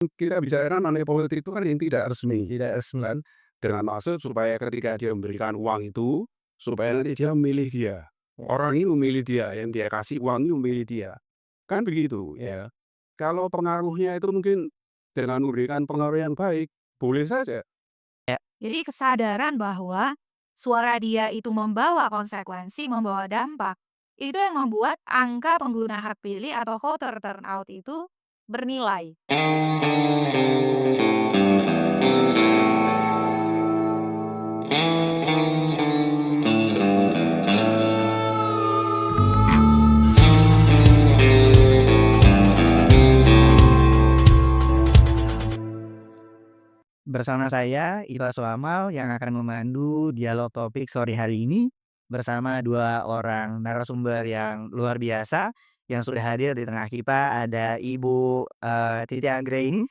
Kita bicarakan money politik itu kan yang tidak resmi kan, dengan maksud supaya ketika dia memberikan uang itu, supaya nanti dia memilih dia. Orang ini memilih dia, yang dia kasih uang ini memilih dia. Kan begitu ya. Kalau pengaruhnya itu mungkin dengan memberikan pengaruh yang baik, boleh saja. Jadi kesadaran bahwa suara dia itu membawa konsekuensi, membawa dampak, itu yang membuat angka pengguna hak pilih atau voter turnout itu bernilai. Bersama saya, Ira Suamal yang akan memandu dialog topik sore hari ini bersama dua orang narasumber yang luar biasa yang sudah hadir di tengah kita. Ada Ibu Titi Anggraini,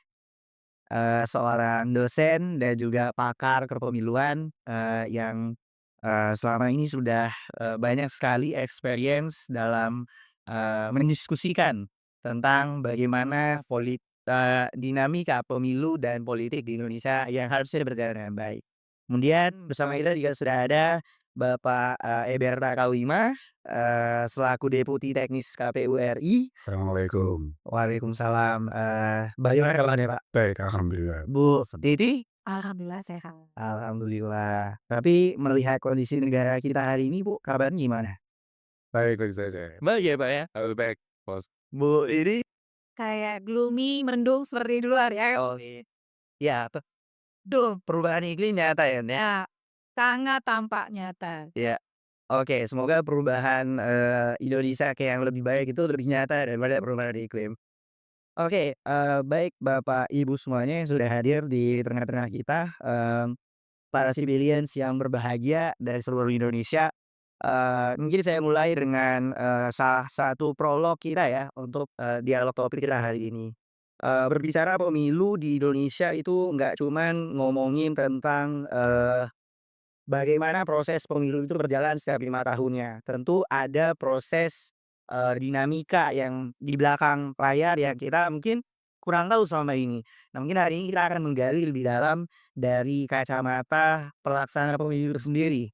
seorang dosen dan juga pakar kepemiluan yang selama ini sudah banyak sekali experience dalam mendiskusikan tentang bagaimana dinamika pemilu dan politik di Indonesia yang harusnya berjalan dengan baik. Kemudian bersama kita juga sudah ada Bapak Eberta Kauima, selaku Deputi Teknis KPU RI. Assalamualaikum. Waalaikumsalam. Bagaimana kabarnya Pak? Baik, alhamdulillah. Bu Titi? Alhamdulillah sehat. Alhamdulillah. Tapi melihat kondisi negara kita hari ini Bu, kabarnya gimana? Baik-baik saja. Baik ya Pak ya? Baik, Bos. Bu ini Kayak gloomy, mendung seperti di luar ya. oke. Ya, Duh, perubahan iklim nyata ya, Nek? ya sangat tampak nyata. Ya. Oke, semoga perubahan Indonesia ke yang lebih baik itu lebih nyata daripada perubahan iklim. Oke, baik Bapak Ibu semuanya yang sudah hadir di tengah-tengah kita, para civilians yang berbahagia dari seluruh Indonesia. Mungkin saya mulai dengan salah satu prolog kita ya untuk dialog topik kita hari ini. Berbicara pemilu di Indonesia itu nggak cuman ngomongin tentang bagaimana proses pemilu itu berjalan setiap 5 tahunnya. Tentu ada proses dinamika yang di belakang layar yang kita mungkin kurang tahu selama ini. Nah, mungkin hari ini kita akan menggali lebih dalam dari kacamata pelaksana pemilu itu sendiri.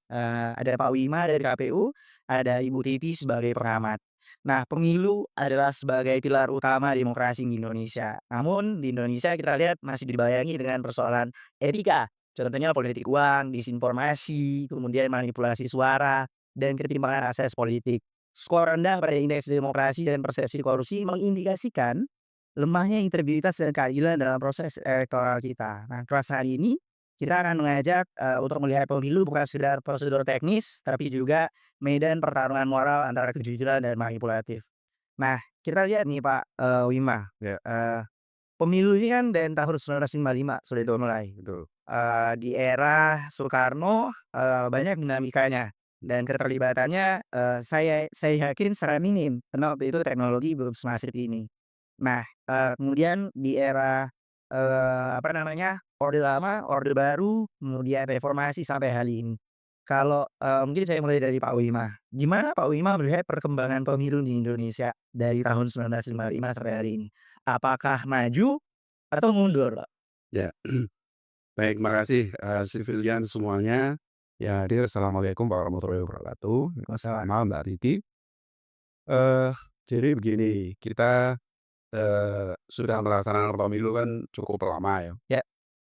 Ada Pak Wima dari KPU, ada Ibu Titi sebagai pengamat. Nah, pemilu adalah sebagai pilar utama demokrasi di Indonesia. Namun di Indonesia kita lihat masih dibayangi dengan persoalan etika. Contohnya politik uang, disinformasi, kemudian manipulasi suara, dan ketimpangan akses politik. Skor rendah pada indeks demokrasi dan persepsi korupsi mengindikasikan lemahnya integritas dan keadilan dalam proses elektoral kita. Nah, kelas hari ini kita akan mengajak untuk melihat pemilu bukan sekedar prosedur teknis, tapi juga medan pertarungan moral antara kejujuran dan manipulatif. Nah, kita lihat nih Pak Wima, Ya, pemilu ini kan dari tahun 1955 sudah dimulai. betul. Di era Soekarno, banyak dinamikanya dan keterlibatannya, saya yakin secara minim karena waktu itu teknologi belum semasif ini. Nah, kemudian di era, apa namanya, Orde Lama, Orde Baru, kemudian reformasi sampai hari ini. Kalau, mungkin saya mulai dari Pak Wima. Gimana Pak Wima melihat perkembangan pemilu di Indonesia dari tahun 1955 sampai hari ini? Apakah maju atau mundur, Pak? Ya, baik, makasih, civilian semuanya yang hadir. Assalamualaikum warahmatullahi wabarakatuh. Masalah. Malam Mbak Titi. Eh, jadi begini, kita sudah melaksanakan pemilu kan cukup lama ya. Ya,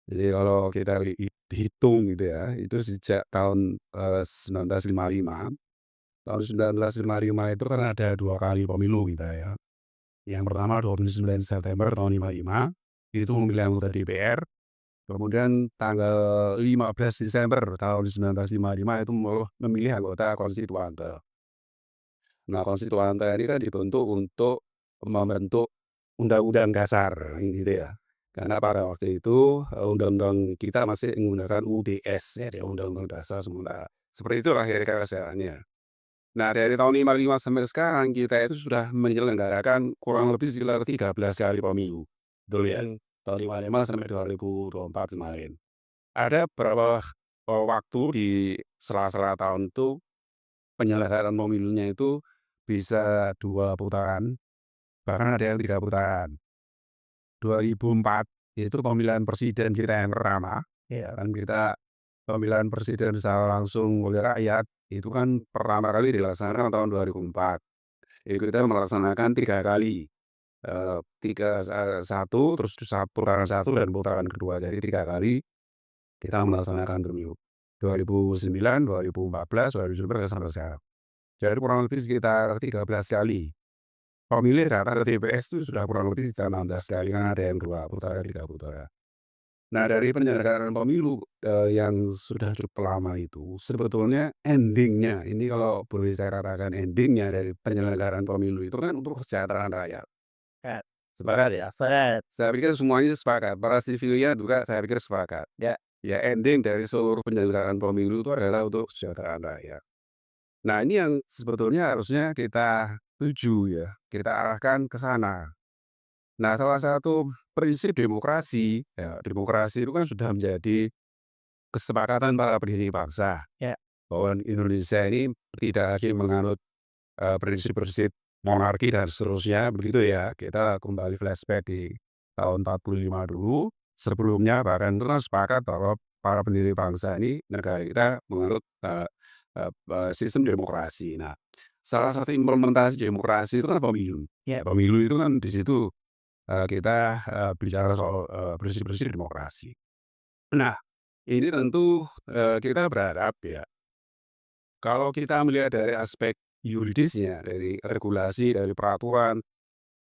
Jadi kalau kita hitung gitu ya, itu sejak tahun 1955. Tahun 1955 itu kan ada 2 kali pemilu kita ya. Yang pertama 29 September tahun 55, itu memilih anggota DPR. Kemudian tanggal 15 Desember tahun 1955 itu memilih anggota konstituante. Nah, konstituante ini kan dibentuk untuk membentuk undang-undang dasar gitu ya. Karena pada waktu itu, undang-undang kita masih menggunakan UDS ya, Undang-Undang Dasar Sementara. Seperti itulah kira-kira kesehatannya. Nah, dari tahun 55 sampai sekarang kita itu sudah menyelenggarakan kurang lebih sekitar 13 kali pemilu. Betul ya? Tahun 55 sampai 2024 kemarin. Ada beberapa waktu di sela-sela tahun itu penyelenggaraan pemilunya itu bisa 2 putaran, bahkan ada yang 3 putaran. 2004 Itu pemilihan presiden kita yang pertama, Iya. kan kita pemilihan presiden secara langsung oleh rakyat, itu kan pertama kali dilaksanakan tahun 2004. Itu kita melaksanakan 3 kali, 1, terus putaran 1 dan putaran kedua. Jadi 3 kali kita melaksanakan pemilu. 2009, 2014, 2019 sampai sekarang. Jadi kurang lebih sekitar 13 kali. Pemilih datang ke TPS itu sudah kurang lebih sekitar 16 kali, kan ada yang 2 putaran, 3 putaran. Nah, dari penyelenggaraan pemilu, yang sudah cukup lama itu, sebetulnya ending-nya, ini kalau boleh saya katakan ending-nya dari penyelenggaraan pemilu itu kan untuk kesejahteraan rakyat. Ya. Sepakat ya? Sepakat. Saya pikir semuanya sepakat, para sivilnya juga saya pikir sepakat. Ya. Ya ending dari seluruh penyelenggaraan pemilu itu adalah untuk kesejahteraan rakyat. Nah, ini yang sebetulnya harusnya kita tuju ya, kita arahkan ke sana. Nah, salah satu prinsip demokrasi, ya demokrasi itu kan sudah menjadi kesepakatan para pendiri bangsa, Ya. bahwa Indonesia ini tidak lagi menganut, prinsip-prinsip monarki dan seterusnya, begitu ya. Kita kembali flashback di tahun 45 dulu, sebelumnya bahkan itu kan sepakat bahwa para pendiri bangsa ini, negara kita menganut, sistem demokrasi. Nah, salah satu implementasi demokrasi itu kan pemilu. Ya. Pemilu itu kan di situ, kita, bicara soal, prinsip-prinsip demokrasi. Nah, ini tentu, kita berharap ya, kalau kita melihat dari aspek yuridisnya, dari regulasi, dari peraturan,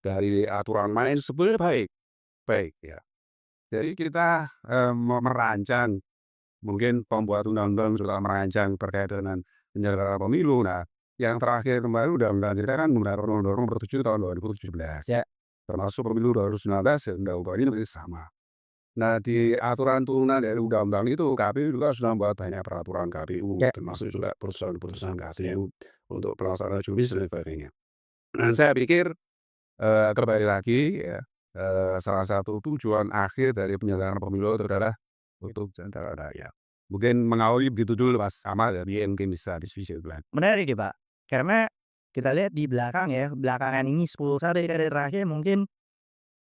dari aturan main sebenarnya baik, baik ya. Jadi kita, merancang, mungkin pembuat undang-undang juga merancang terkait dengan penyelenggaraan pemilu. Nah, yang terakhir kemarin undang-undang kita kan Undang-Undang Nomor 7 tahun 2017, Ya. termasuk pemilu 2019 ya undang-undang ini masih sama. Nah, di aturan turunan dari undang-undang itu, KPU juga sudah membuat banyak peraturan KPU, Ya. termasuk juga putusan-putusan KPU untuk pelaksanaan jumis dan sebagainya. Nah, saya pikir, kembali lagi ya, salah satu tujuan akhir dari penyelenggaraan pemilu itu adalah untuk kesejahteraan rakyat. Mungkin mengawali begitu dulu Mas, sama dari mungkin bisa diskusi lebih lanjut. Menarik ya, Pak. Karena kita lihat di belakang ya, belakangan ini 10 sampai dekade terakhir mungkin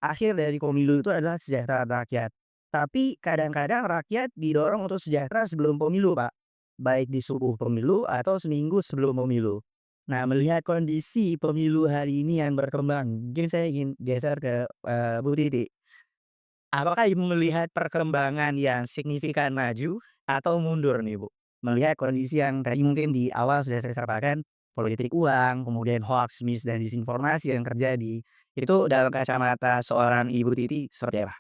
akhir dari pemilu itu adalah kesejahteraan rakyat. Tapi kadang-kadang rakyat didorong untuk sejahtera sebelum pemilu, Pak. Baik di subuh pemilu atau seminggu sebelum pemilu. Nah, melihat kondisi pemilu hari ini yang berkembang, mungkin saya ingin geser ke Bu Titi. Apakah Ibu melihat perkembangan yang signifikan maju atau mundur nih, Bu? Melihat kondisi yang tadi mungkin di awal sudah saya sampaikan, politik uang, kemudian hoax, mis, dan disinformasi yang terjadi. Itu dalam kacamata seorang Ibu Titi seperti apa?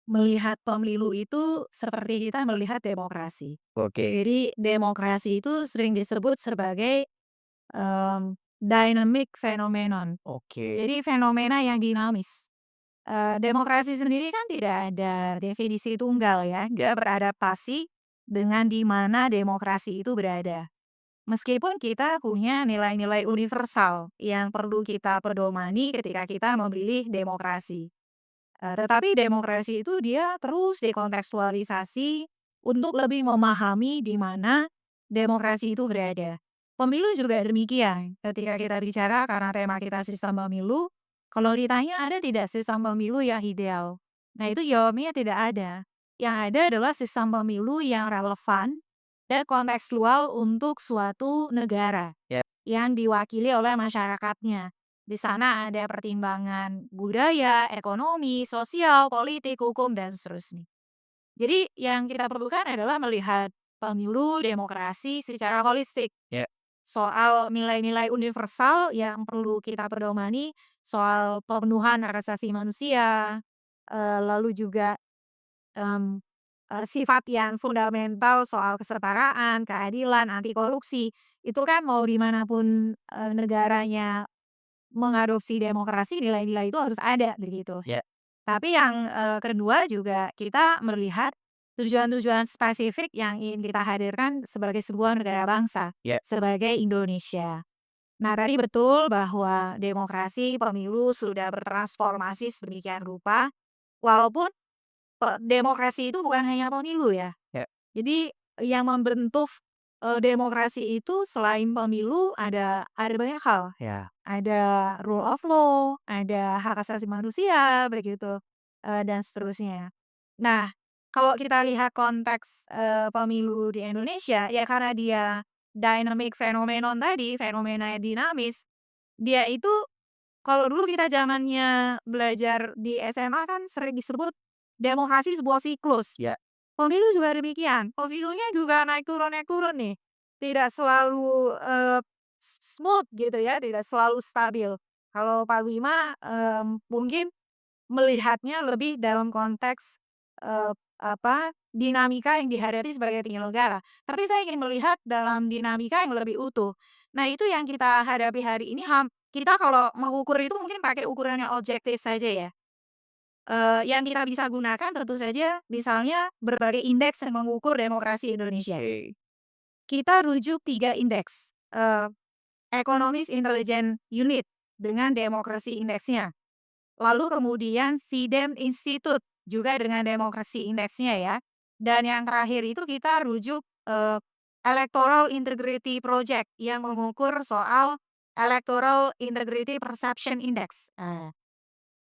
Melihat pemilu itu seperti kita melihat demokrasi. Oke. Jadi demokrasi itu sering disebut sebagai dynamic phenomenon. Oke. Jadi fenomena yang dinamis. Demokrasi sendiri kan tidak ada definisi tunggal ya, nggak beradaptasi dengan di mana demokrasi itu berada. Meskipun kita punya nilai-nilai universal yang perlu kita pedomani ketika kita memilih demokrasi. Tetapi demokrasi itu dia terus dikontekstualisasi untuk lebih memahami di mana demokrasi itu berada. Pemilu juga demikian. Ketika kita bicara karena tema kita sistem pemilu, kalau ditanya ada tidak sistem pemilu yang ideal? Nah, itu jawabnya tidak ada. Yang ada adalah sistem pemilu yang relevan dan kontekstual untuk suatu negara Ya. yang diwakili oleh masyarakatnya. Di sana ada pertimbangan budaya, ekonomi, sosial, politik, hukum, dan seterusnya. Jadi yang kita perlukan adalah melihat pemilu demokrasi secara holistik. Ya. Soal nilai-nilai universal yang perlu kita pedomani, soal pemenuhan hak asasi manusia, lalu juga mmm, sifat yang fundamental soal kesetaraan, keadilan, anti korupsi, itu kan mau dimanapun negaranya mengadopsi demokrasi, nilai-nilai itu harus ada begitu. Ya. Tapi yang, kedua juga kita melihat tujuan-tujuan spesifik yang ingin kita hadirkan sebagai sebuah negara bangsa, Ya. sebagai Indonesia. Nah, tadi betul bahwa demokrasi pemilu sudah bertransformasi sedemikian rupa, walaupun demokrasi itu bukan hanya pemilu ya. Ya. Jadi yang membentuk, demokrasi itu selain pemilu ada banyak hal. Ya. Ada rule of law, ada hak asasi manusia, begitu. dan seterusnya. Nah, kalau kita lihat konteks, pemilu di Indonesia, ya karena dia dynamic phenomenon tadi, fenomena dinamis, dia itu kalau dulu kita zamannya belajar di SMA kan sering disebut demokrasi sebuah siklus. Ya. Pemilu juga demikian, pemilunya juga naik turun nih. Tidak selalu, smooth gitu ya, tidak selalu stabil. Kalau Pak Bima, mungkin melihatnya lebih dalam konteks, dinamika yang dihadapi sebagai penyelenggara. Tapi saya ingin melihat dalam dinamika yang lebih utuh. Nah, itu yang kita hadapi hari ini kita kalau mengukur itu mungkin pakai ukuran yang objektif saja ya. Yang kita bisa gunakan tentu saja misalnya berbagai indeks yang mengukur demokrasi Indonesia. Kita rujuk 3 indeks, Economist Intelligence Unit dengan demokrasi indeksnya. Lalu kemudian Fidem Institute juga dengan demokrasi indeksnya ya. Dan yang terakhir itu kita rujuk, Electoral Integrity Project yang mengukur soal Electoral Integrity Perception Index.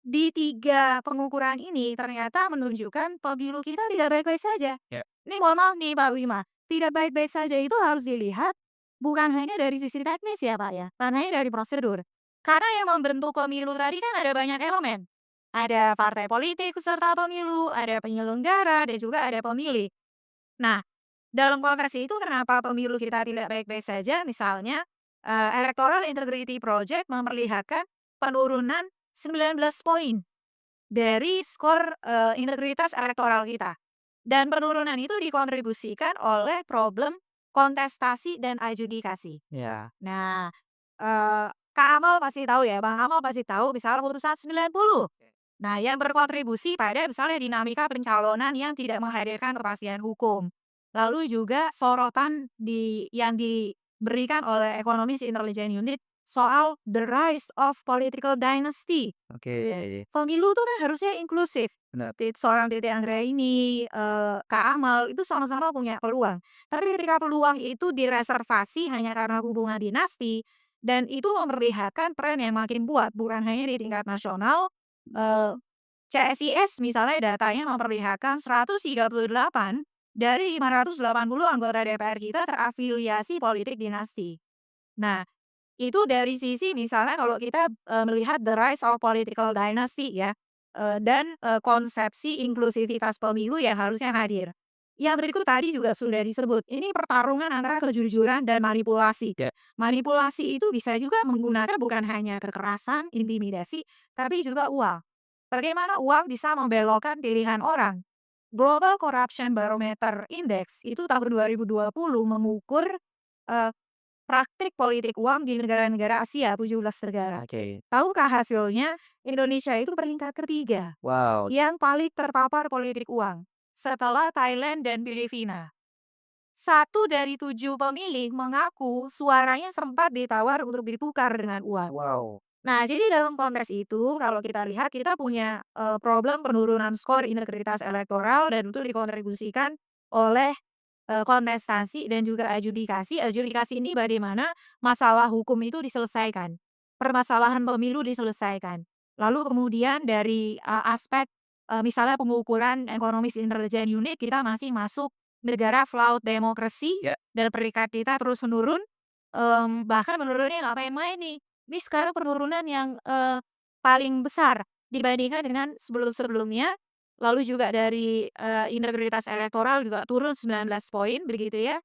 Di 3 pengukuran ini ternyata menunjukkan pemilu kita tidak baik-baik saja. Ya. Ini mohon maaf nih Pak Bima, tidak baik-baik saja itu harus dilihat bukan hanya dari sisi teknis ya Pak ya, bukan hanya dari prosedur. Karena yang membentuk pemilu tadi kan ada banyak elemen. Ada partai politik peserta pemilu, ada penyelenggara, dan juga ada pemilih. Nah, dalam konteks itu kenapa pemilu kita tidak baik-baik saja? Misalnya, Electoral Integrity Project memperlihatkan penurunan 19 poin dari skor, integritas elektoral kita. Dan penurunan itu dikontribusikan oleh problem kontestasi dan adjudikasi. Ya. Nah, Kak Amal pasti tahu ya, Bang Amal pasti tahu misalnya putusan 90. Nah, yang berkontribusi pada misalnya dinamika pencalonan yang tidak menghadirkan kepastian hukum. Lalu juga sorotan yang diberikan oleh Economist Intelligence Unit soal the rise of political dynasty. Oke. Pemilu tuh kan harusnya inklusif. Benar. Seorang Titi Anggraini, Kak Amal itu sama-sama punya peluang. Tapi ketika peluang itu direservasi hanya karena hubungan dinasti dan itu memperlihatkan tren yang makin kuat bukan hanya di tingkat nasional. CSIS misalnya datanya memperlihatkan 138 dari 580 anggota DPR kita terafiliasi politik dinasti. Nah, itu dari sisi misalnya kalau kita, melihat the rise of political dynasty ya, dan, konsepsi inklusivitas pemilu yang harusnya hadir. Yang berikut tadi juga sudah disebut, ini pertarungan antara kejujuran dan manipulasi. Ya. Manipulasi itu bisa juga menggunakan bukan hanya kekerasan, intimidasi, tapi juga uang. Bagaimana uang bisa membelokkan pilihan orang? Global Corruption Barometer Index itu tahun 2020 mengukur, eee, praktik politik uang di negara-negara Asia, 17 negara. Oke. Tahukah hasilnya? Indonesia itu peringkat ketiga Wow. yang paling terpapar politik uang, setelah Thailand dan Filipina. 1 dari 7 pemilih mengaku suaranya sempat ditawar untuk ditukar dengan uang. Wow. Nah, jadi dalam konteks itu kalau kita lihat kita punya, problem penurunan skor integritas elektoral dan itu dikontribusikan oleh, kontestasi dan juga adjudikasi. Adjudikasi ini bagaimana masalah hukum itu diselesaikan, permasalahan pemilu diselesaikan. Lalu kemudian dari, aspek, misalnya pengukuran Economist Intelligence Unit kita masih masuk negara flawed demokrasi Ya. dan peringkat kita terus menurun, bahkan menurunnya nggak main-main nih. Ini sekarang penurunan yang, paling besar dibandingkan dengan sebelum-sebelumnya. Lalu juga dari, integritas elektoral juga turun 19 poin begitu ya.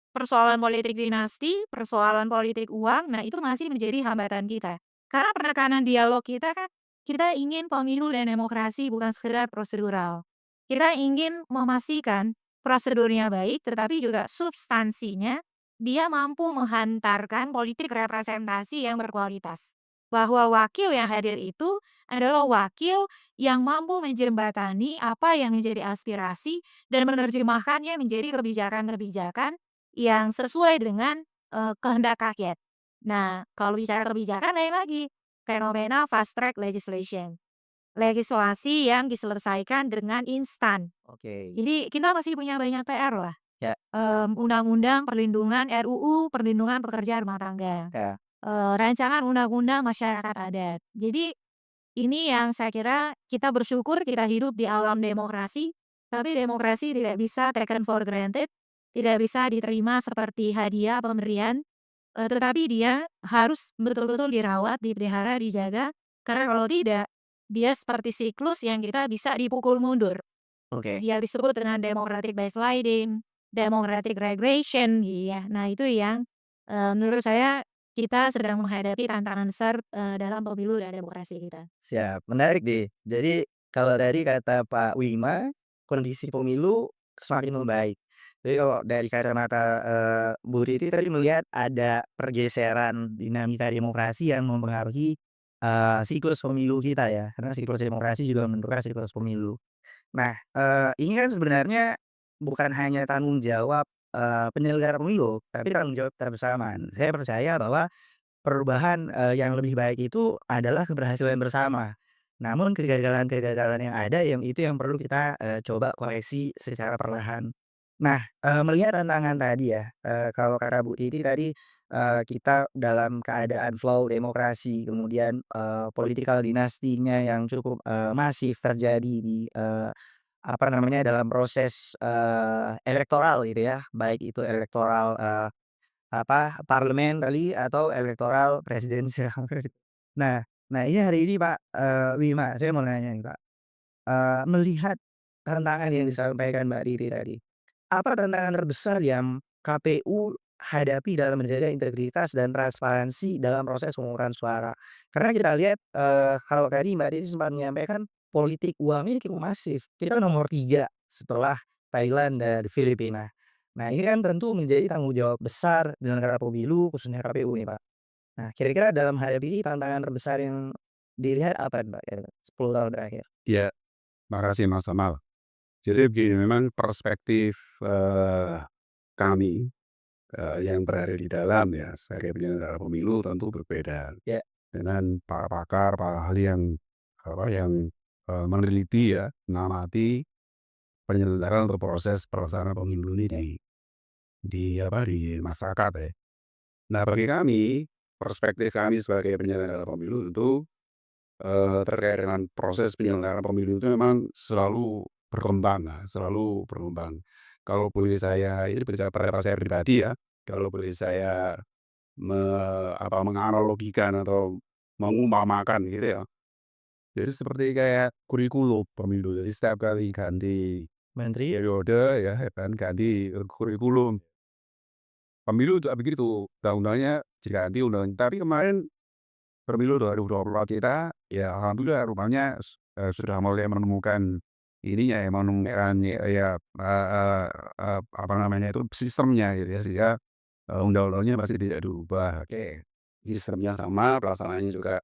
Persoalan politik dinasti, persoalan politik uang, nah itu masih menjadi hambatan kita. Karena penekanan dialog kita kan, kita ingin pemilu dan demokrasi bukan sekedar prosedural. Kita ingin memastikan prosedurnya baik, tetapi juga substansinya dia mampu menghantarkan politik representasi yang berkualitas. Bahwa wakil yang hadir itu adalah wakil yang mampu menjembatani apa yang menjadi aspirasi dan menerjemahkannya menjadi kebijakan-kebijakan yang sesuai dengan, kehendak rakyat. Nah, kalau bicara kebijakan lain lagi, fenomena fast track legislation. Legislasi yang diselesaikan dengan instan. Oke. Jadi kita masih punya banyak PR lah. Ya. Undang-undang perlindungan RUU perlindungan pekerja rumah tangga, Ya. rancangan undang-undang masyarakat adat. Jadi Ini yang saya kira kita bersyukur kita hidup di alam demokrasi, tapi demokrasi tidak bisa taken for granted, tidak bisa diterima seperti hadiah pemberian, tetapi dia harus betul-betul dirawat, dipelihara, dijaga, karena kalau tidak, dia seperti siklus yang kita bisa dipukul mundur. Oke. Yang disebut dengan democratic backsliding, democratic regression, iya. Nah itu yang, menurut saya kita sedang menghadapi tantangan besar, dalam pemilu dan demokrasi kita. Siap, menarik deh. Jadi kalau tadi kata Pak Wima, kondisi pemilu semakin membaik. Jadi kalau dari kacamata, Bu Riri tadi melihat ada pergeseran dinamika demokrasi yang mempengaruhi, siklus pemilu kita ya, karena siklus demokrasi juga menentukan siklus pemilu. Nah, ini kan sebenarnya bukan hanya tanggung jawab, penyelenggara pemilu, tapi tanggung jawab kita bersama. Saya percaya bahwa perubahan, yang lebih baik itu adalah keberhasilan bersama. Namun kegagalan-kegagalan yang ada yang itu yang perlu kita, coba koreksi secara perlahan. Nah, melihat tantangan tadi ya, kalau kata Bu Titi tadi, kita dalam keadaan flow demokrasi, kemudian, political dinastinya yang cukup, masif terjadi di, apa namanya, dalam proses, elektoral gitu ya, baik itu elektoral, apa, parlemen tadi atau elektoral presidensial. Nah nah ini hari ini Pak, Wima, saya mau nanya nih Pak, melihat tantangan yang disampaikan Mbak Riri tadi, apa tantangan terbesar yang KPU hadapi dalam menjaga integritas dan transparansi dalam proses pemungutan suara? Karena kita lihat, kalau tadi Mbak Riri sempat menyampaikan politik uangnya cukup masif, kita nomor 3 setelah Thailand dan Filipina. Nah ini kan tentu menjadi tanggung jawab besar penyelenggara pemilu khususnya KPU nih Pak. Nah kira-kira dalam menghadapi tantangan terbesar yang dilihat apa Mbak, 10 tahun terakhir? Ya, makasih Mas Amal. Jadi begini, memang perspektif, kami, yang berada di dalam ya, sebagai penyelenggara pemilu tentu berbeda Ya, dengan para pakar, para ahli yang, meneliti ya, mengamati penyelenggaraan atau proses pelaksanaan pemilu ini di masyarakat ya. Nah bagi kami, perspektif kami sebagai penyelenggara pemilu itu, terkait dengan proses penyelenggaraan pemilu itu memang selalu berkembang ya, selalu berkembang. Kalau boleh saya ini bicara pendapat saya pribadi ya, kalau boleh saya menganalogikan atau mengumpamakan gitu ya. Jadi seperti kayak kurikulum pemilu, jadi setiap kali ganti menteri? periode ya kan, ganti kurikulum. Pemilu juga begitu, undang-undangnya diganti tapi kemarin pemilu 2024 kita, ya alhamdulillah rupanya sudah mulai menemukan ininya ya, menemukan ya, apa namanya itu, sistemnya gitu ya, sehingga, undang-undangnya masih tidak dirubah. Oke, sistemnya sama, pelaksanaannya juga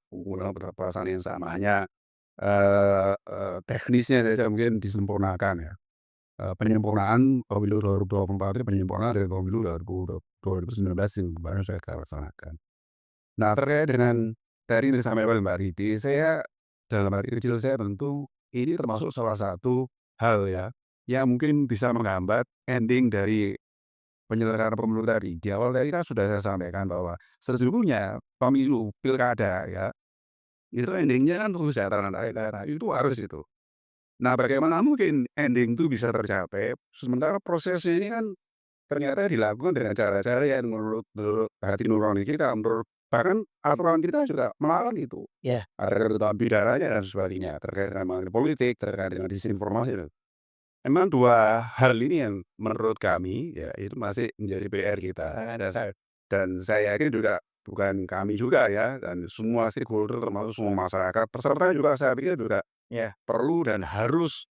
pelaksanaan yang sama, hanya, teknisnya saja mungkin disempurnakan ya. Penyempurnaan pemilu 2024 itu penyempurnaan dari pemilu 2019 yang kemarin saya laksanakan. Nah, terkait dengan tadi yang disampaikan oleh Mbak Titi, saya dalam hati kecil saya tentu ini termasuk salah satu hal ya, yang mungkin bisa menghambat ending dari penyelenggaraan pemilu tadi. Di awal tadi kan sudah saya sampaikan bahwa sesungguhnya pemilu, pilkada ya, itu endingnya kan kesejahteraan rakyat daerah, itu harus itu. Nah, bagaimana mungkin ending itu bisa tercapai, sementara prosesnya ini kan ternyata dilakukan dengan cara-cara yang menurut menurut hati nurani kita, menurut bahkan aturan kita juga melarang itu. Ya, Ada ketentuan pidananya dan sebagainya, terkait dengan money politik, terkait dengan disinformasi dan memang 2 hal ini yang menurut kami, ya itu masih menjadi PR kita, dan saya yakin juga bukan kami juga ya, dan semua stakeholder termasuk semua masyarakat, peserta juga saya pikir juga ya, perlu dan harus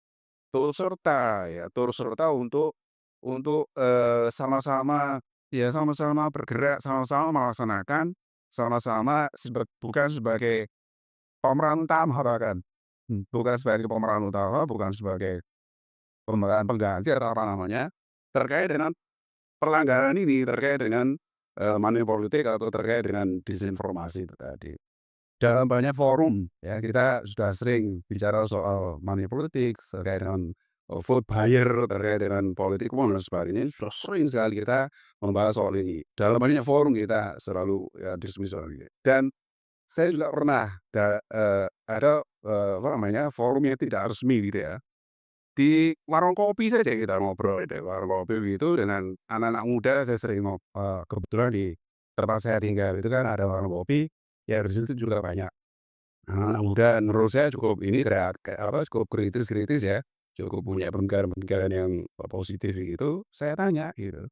turut serta ya, turut serta untuk, sama-sama ya sama-sama bergerak, sama-sama melaksanakan, sama-sama bukan sebagai pemeran utama bahkan, bukan sebagai pemeran utama, bukan sebagai pemeran pengganti atau apa namanya, terkait dengan pelanggaran ini, terkait dengan, money politik atau terkait dengan disinformasi itu tadi. Dalam banyak forum ya kita sudah sering bicara soal money politik, terkait dengan, vote buyer, terkait dengan politik uang dan sebagainya, sudah sering sekali kita membahas soal ini. Dalam banyak forum kita selalu ya diskusi soal ini. Dan saya juga pernah ada, apa namanya, forum yang tidak resmi gitu ya. Di warung kopi saja kita ngobrol di warung kopi gitu dengan anak-anak muda saya sering kebetulan di tempat saya tinggal itu kan ada warung kopi, ya di situ juga banyak anak-anak muda menurut saya cukup ini cukup kritis-kritis ya, cukup punya pemikiran-pemikiran yang positif gitu, saya tanya gitu.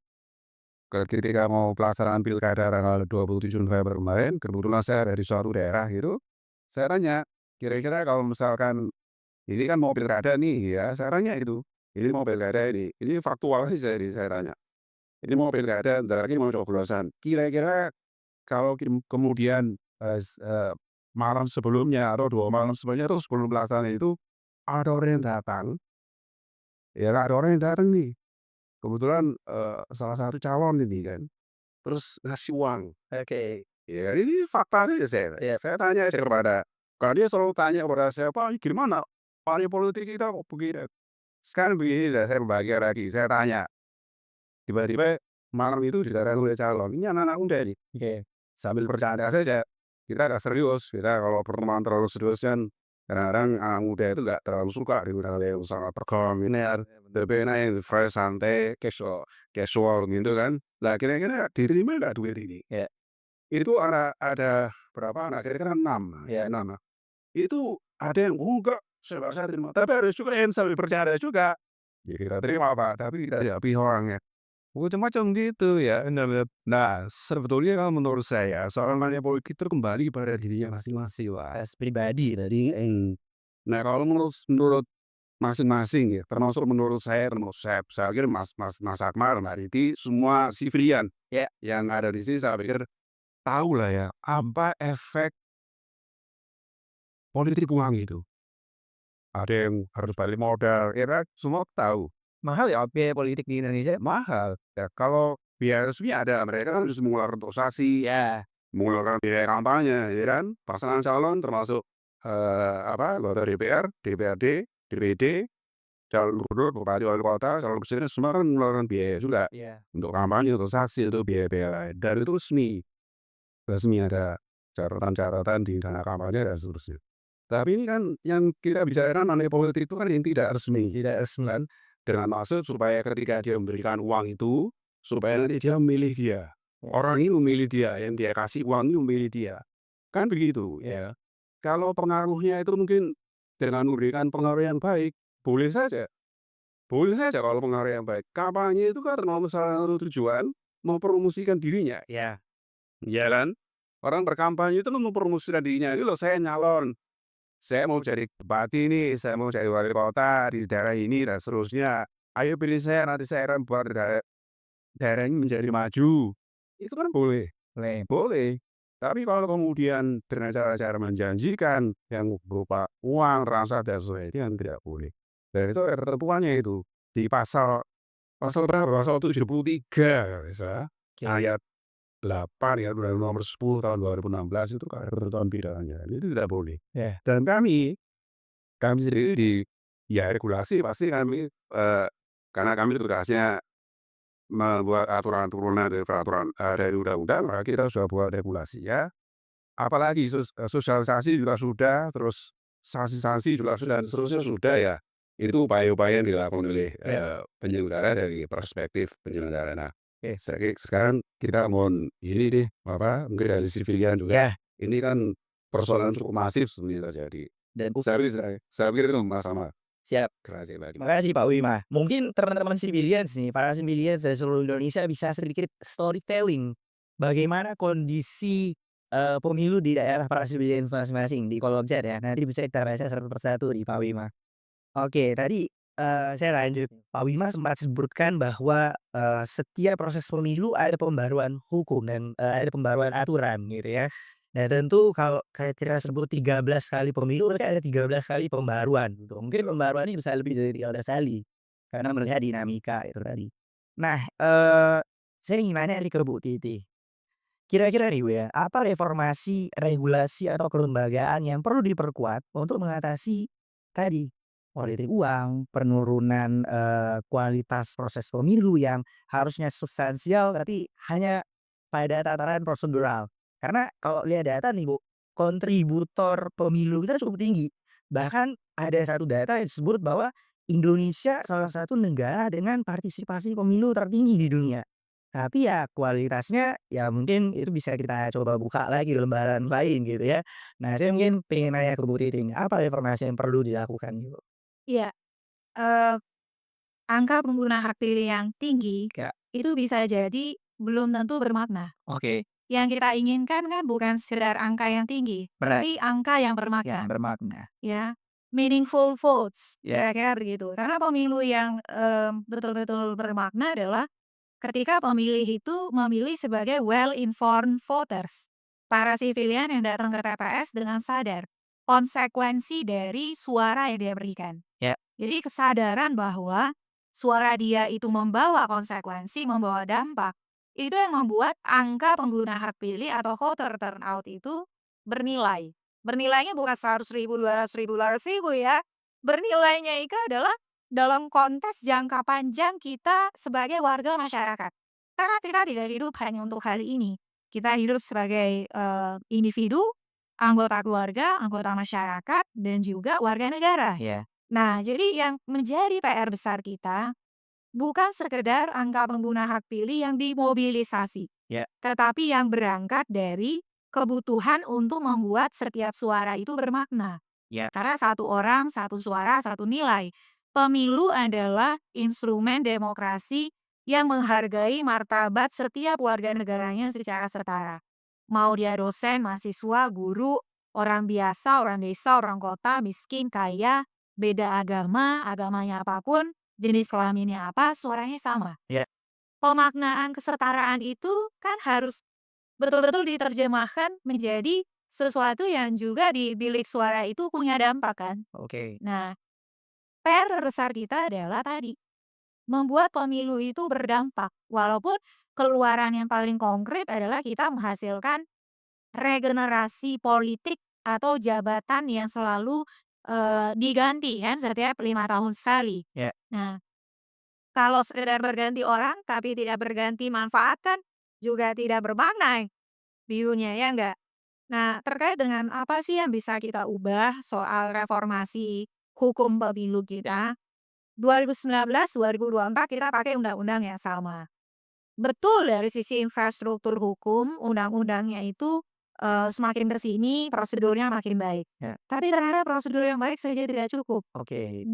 Ketika mau pelaksanaan pilkada tanggal 27 November kemarin, kebetulan saya dari suatu daerah gitu, saya tanya, "Kira-kira kalau misalkan ini kan mau pilkada nih ya," saya tanya itu, "Ini mau pilkada ini faktual saja ini saya tanya. Ini mau pilkada bentar lagi mau coblosan. Kira-kira kalau kemudian, malam sebelumnya atau 2 malam sebelumnya atau sebelum pelaksanaan itu, ada orang yang datang, ya ada orang yang datang nih, kebetulan, salah satu calon ini kan, terus ngasih uang." Oke, Ya ini fakta saja ya. saya tanya aja kepada karena dia selalu tanya kepada saya, "Pak, ini gimana? Money politik kita kok begini?" Sekarang begini dah saya berbahagia lagi, saya tanya, tiba-tiba malam itu didatangi oleh calon, ini anak-anak muda nih, Oke. sambil bercanda saja, kita agak serius, kita kalau pertemuan terlalu serius kan kadang-kadang anak muda itu nggak terlalu suka dengan hal yang sangat tegang ini kan, Benar, benar. lebih enak yang fresh, santai, casual casual gitu kan. Lah kira-kira diterima nggak duit ini? Ya, Itu ada berapa anak, kira-kira 6, ya ya. 6. Itu ada yang, "Oh enggak, saya nggak saya terima." Tapi harus juga yang sambil bercanda juga. Ya kita terima Pak, tapi kita hadapi orangnya. Macam-macam gitu ya, bener. Nah, sebetulnya kalau menurut saya, soal money politik itu kembali pada dirinya masing-masing, Pak. Tes pribadi tadi. Nah, kalau menurut masing-masing ya, termasuk menurut saya pikir Mas Akmal, Mbak Riti, semua sivilian Ya, yang ada di sini saya pikir tahu lah ya, apa efek politik uang itu. Ada yang harus balik modal, ya kan, semua tahu. mahal ya biaya politik di Indonesia? Mahal, ya kalau biaya resmi ada, mereka kan harus mengeluarkan investasi, Ya, mengeluarkan biaya kampanye, ya kan, pasangan calon termasuk, anggota DPR, DPRD, DPD, calon gubernur, bupati, wali kota, calon presiden, semua kan mengeluarkan biaya juga, ya. untuk kampanye, investasi, itu biaya-biaya lain, dan itu resmi. Resmi ada catatan-catatan di dana kampanye dan seterusnya. Tapi ini kan yang kita bicarakan money politik itu kan yang tidak resmi, tidak resmi kan, dengan maksud supaya ketika dia memberikan uang itu, supaya nanti dia memilih dia. Orang ini memilih dia, yang dia kasih uang ini memilih dia. Kan begitu ya. Kalau pengaruhnya itu mungkin dengan memberikan pengaruh yang baik, boleh saja. Boleh saja kalau pengaruh yang baik. Kampanye itu kan termasuk salah satu tujuan mempromosikan dirinya. Ya, Iya kan? Orang berkampanye itu kan mempromosikan dirinya, "Ini loh saya nyalon, saya mau jadi bupati nih, saya mau jadi wali kota di daerah ini dan seterusnya. Ayo pilih saya, nanti saya akan buat daerah ini menjadi maju." Itu kan boleh, boleh. boleh. Tapi kalau kemudian dengan cara-cara menjanjikan yang berupa uang, transaksi dan sebagainya, itu yang tidak boleh. Dan itu ada ketentuannya itu, di pasal pasal berapa? Pasal 73 kalau nggak salah, Oke. ayat 8 ya, Undang-Undang Nomor 10 Tahun 2016 itu kan ada ketentuan pidananya, itu tidak boleh. Ya, Dan kami sendiri ya regulasi pasti kami, karena kami tugasnya membuat aturan turunan dari peraturan, dari undang-undang, maka kita sudah buat regulasi ya. Apalagi sosialisasi juga sudah, terus sanksi-sanksi juga sudah, dan seterusnya sudah ya. Itu upaya-upaya yang dilakukan oleh, ya. penyelenggara dari perspektif penyelenggara. Nah, Oke. sekarang kita mohon ini deh, mungkin dari sivilian juga, Ya, ini kan persoalan cukup masif sebenarnya terjadi. dan Saya pikir itu sama-sama siap. kerasa lagi. Makasih Pak Wima. Mungkin teman-teman civilians nih, para civilians dari seluruh Indonesia bisa sedikit storytelling bagaimana kondisi pemilu di daerah para civilians masing-masing di kolom chat ya. Nanti bisa kita baca satu persatu di Pak Wima. Oke, tadi saya lanjut. Pak Wima sempat sebutkan bahwa setiap proses pemilu ada pembaruan hukum dan ada pembaruan aturan gitu ya. Nah tentu kalau kayak kita sebut 13 kali pemilu berarti ada 13 kali pembaruan gitu. Mungkin pembaruan ini bisa lebih dari 13 kali, karena melihat dinamika itu tadi. Nah, saya ingin nanya nih ke Bu Titi. Kira-kira nih Bu ya, apa reformasi, regulasi, atau kelembagaan yang perlu diperkuat untuk mengatasi tadi, politik uang, penurunan, kualitas proses pemilu yang harusnya substansial tapi hanya pada tataran prosedural. Karena kalau lihat data nih Bu, kontributor pemilu kita cukup tinggi. Bahkan ada satu data yang disebut bahwa Indonesia salah satu negara dengan partisipasi pemilu tertinggi di dunia. Tapi ya kualitasnya ya mungkin itu bisa kita coba buka lagi di lembaran lain gitu ya. Nah, saya mungkin pengen nanya ke Bu Titing, apa informasi yang perlu dilakukan gitu? Iya, eee, angka pengguna hak pilih yang tinggi, Ya, itu bisa jadi belum tentu bermakna. oke, Yang kita inginkan kan bukan sekedar angka yang tinggi, benar, tapi angka yang yang bermakna, bermakna. ya. Meaningful votes, Ya, kira-kira begitu. Karena pemilu yang, betul-betul bermakna adalah ketika pemilih itu memilih sebagai well-informed voters. Para sivilian yang datang ke TPS dengan sadar konsekuensi dari suara yang dia berikan. ya, Jadi kesadaran bahwa suara dia itu membawa konsekuensi, membawa dampak, itu yang membuat angka pengguna hak pilih atau voter turnout itu bernilai. Bernilainya bukan 100.000, 200.000, 300.000 ya. Bernilainya itu adalah dalam konteks jangka panjang kita sebagai warga masyarakat. Karena kita tidak hidup hanya untuk hari ini. Kita hidup sebagai individu, anggota keluarga, anggota masyarakat, dan juga warga negara. ya, Nah, jadi yang menjadi PR besar kita bukan sekedar angka pengguna hak pilih yang dimobilisasi, ya, tetapi yang berangkat dari kebutuhan untuk membuat setiap suara itu bermakna. ya, Karena satu orang, satu suara, satu nilai. Pemilu adalah instrumen demokrasi yang menghargai martabat setiap warga negaranya secara setara. Mau dia dosen, mahasiswa, guru, orang biasa, orang desa, orang kota, miskin, kaya, beda agama, agamanya apapun, jenis kelaminnya apa, suaranya sama. ya, Pemaknaan kesetaraan itu kan harus betul-betul diterjemahkan menjadi sesuatu yang juga di bilik suara itu punya dampak kan. oke, Nah, PR terbesar kita adalah tadi, membuat pemilu itu berdampak. Walaupun keluaran yang paling konkret adalah kita menghasilkan regenerasi politik atau jabatan yang selalu diganti kan setiap 5 tahun sekali. ya, Nah, kalau sekedar berganti orang tapi tidak berganti manfaat kan juga tidak bermakna birunya, ya enggak? Nah, terkait dengan apa sih yang bisa kita ubah soal reformasi hukum pemilu kita, 2019, 2024 kita pakai undang-undang yang sama. Betul dari sisi infrastruktur hukum, undang-undangnya itu, semakin ke sini prosedurnya makin baik. ya, Tapi ternyata prosedur yang baik saja tidak cukup. oke,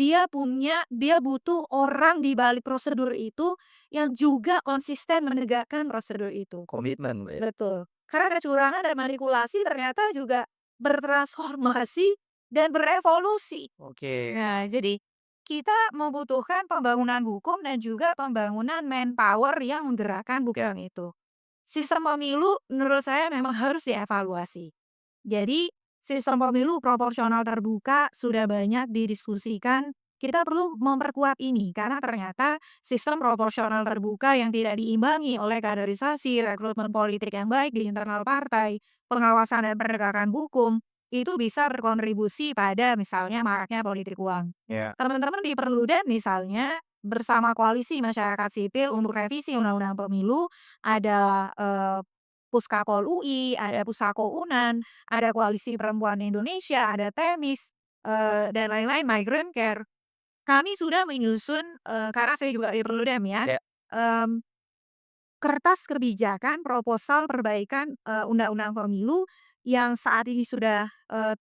Dia butuh orang di balik prosedur itu yang juga konsisten menegakkan prosedur itu. komitmen, ya, Betul. Karena kecurangan dan manipulasi ternyata juga bertransformasi dan berevolusi. oke, Nah, jadi kita membutuhkan pembangunan hukum dan juga pembangunan manpower yang menggerakkan ya, bukan itu. Sistem pemilu menurut saya memang harus dievaluasi. Jadi, sistem pemilu proporsional terbuka sudah banyak didiskusikan. Kita perlu memperkuat ini karena ternyata sistem proporsional terbuka yang tidak diimbangi oleh kaderisasi, rekrutmen politik yang baik di internal partai, pengawasan dan penegakan hukum, itu bisa berkontribusi pada misalnya maraknya politik uang. ya, Teman-teman di Perludem misalnya bersama koalisi masyarakat sipil untuk revisi undang-undang pemilu ada Puskapol UI, ada Pusako Unan, ada Koalisi Perempuan Indonesia, ada Temis, dan lain-lain, Migrant Care. Kami sudah menyusun, karena saya juga di Perludem ya, ya, mmm, kertas kebijakan proposal perbaikan, undang-undang pemilu yang saat ini sudah,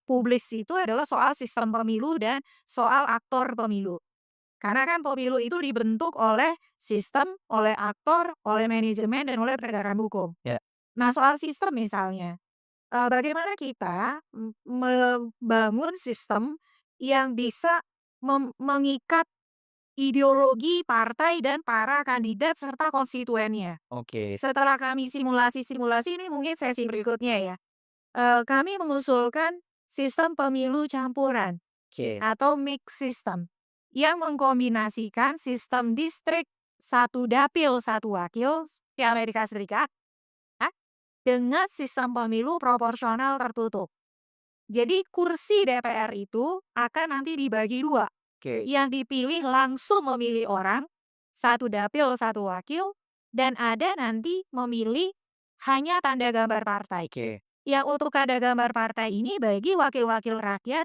publis itu adalah soal sistem pemilu dan soal aktor pemilu. Karena kan pemilu itu dibentuk oleh sistem, oleh aktor, oleh manajemen, dan oleh penegakan hukum. ya, Nah, soal sistem misalnya, bagaimana kita membangun sistem yang bisa mengikat ideologi partai dan para kandidat serta konstituennya. oke, Setelah kami simulasi-simulasi ini mungkin sesi berikutnya ya, kami mengusulkan sistem pemilu campuran oke, atau mix system yang mengkombinasikan sistem distrik, satu dapil, satu wakil di Amerika Serikat dengan sistem pemilu proporsional tertutup. Jadi kursi DPR itu akan nanti dibagi dua, oke, yang dipilih langsung memilih orang, satu dapil satu wakil, dan ada nanti memilih hanya tanda gambar partai. oke, Yang untuk ada gambar partai ini bagi wakil-wakil rakyat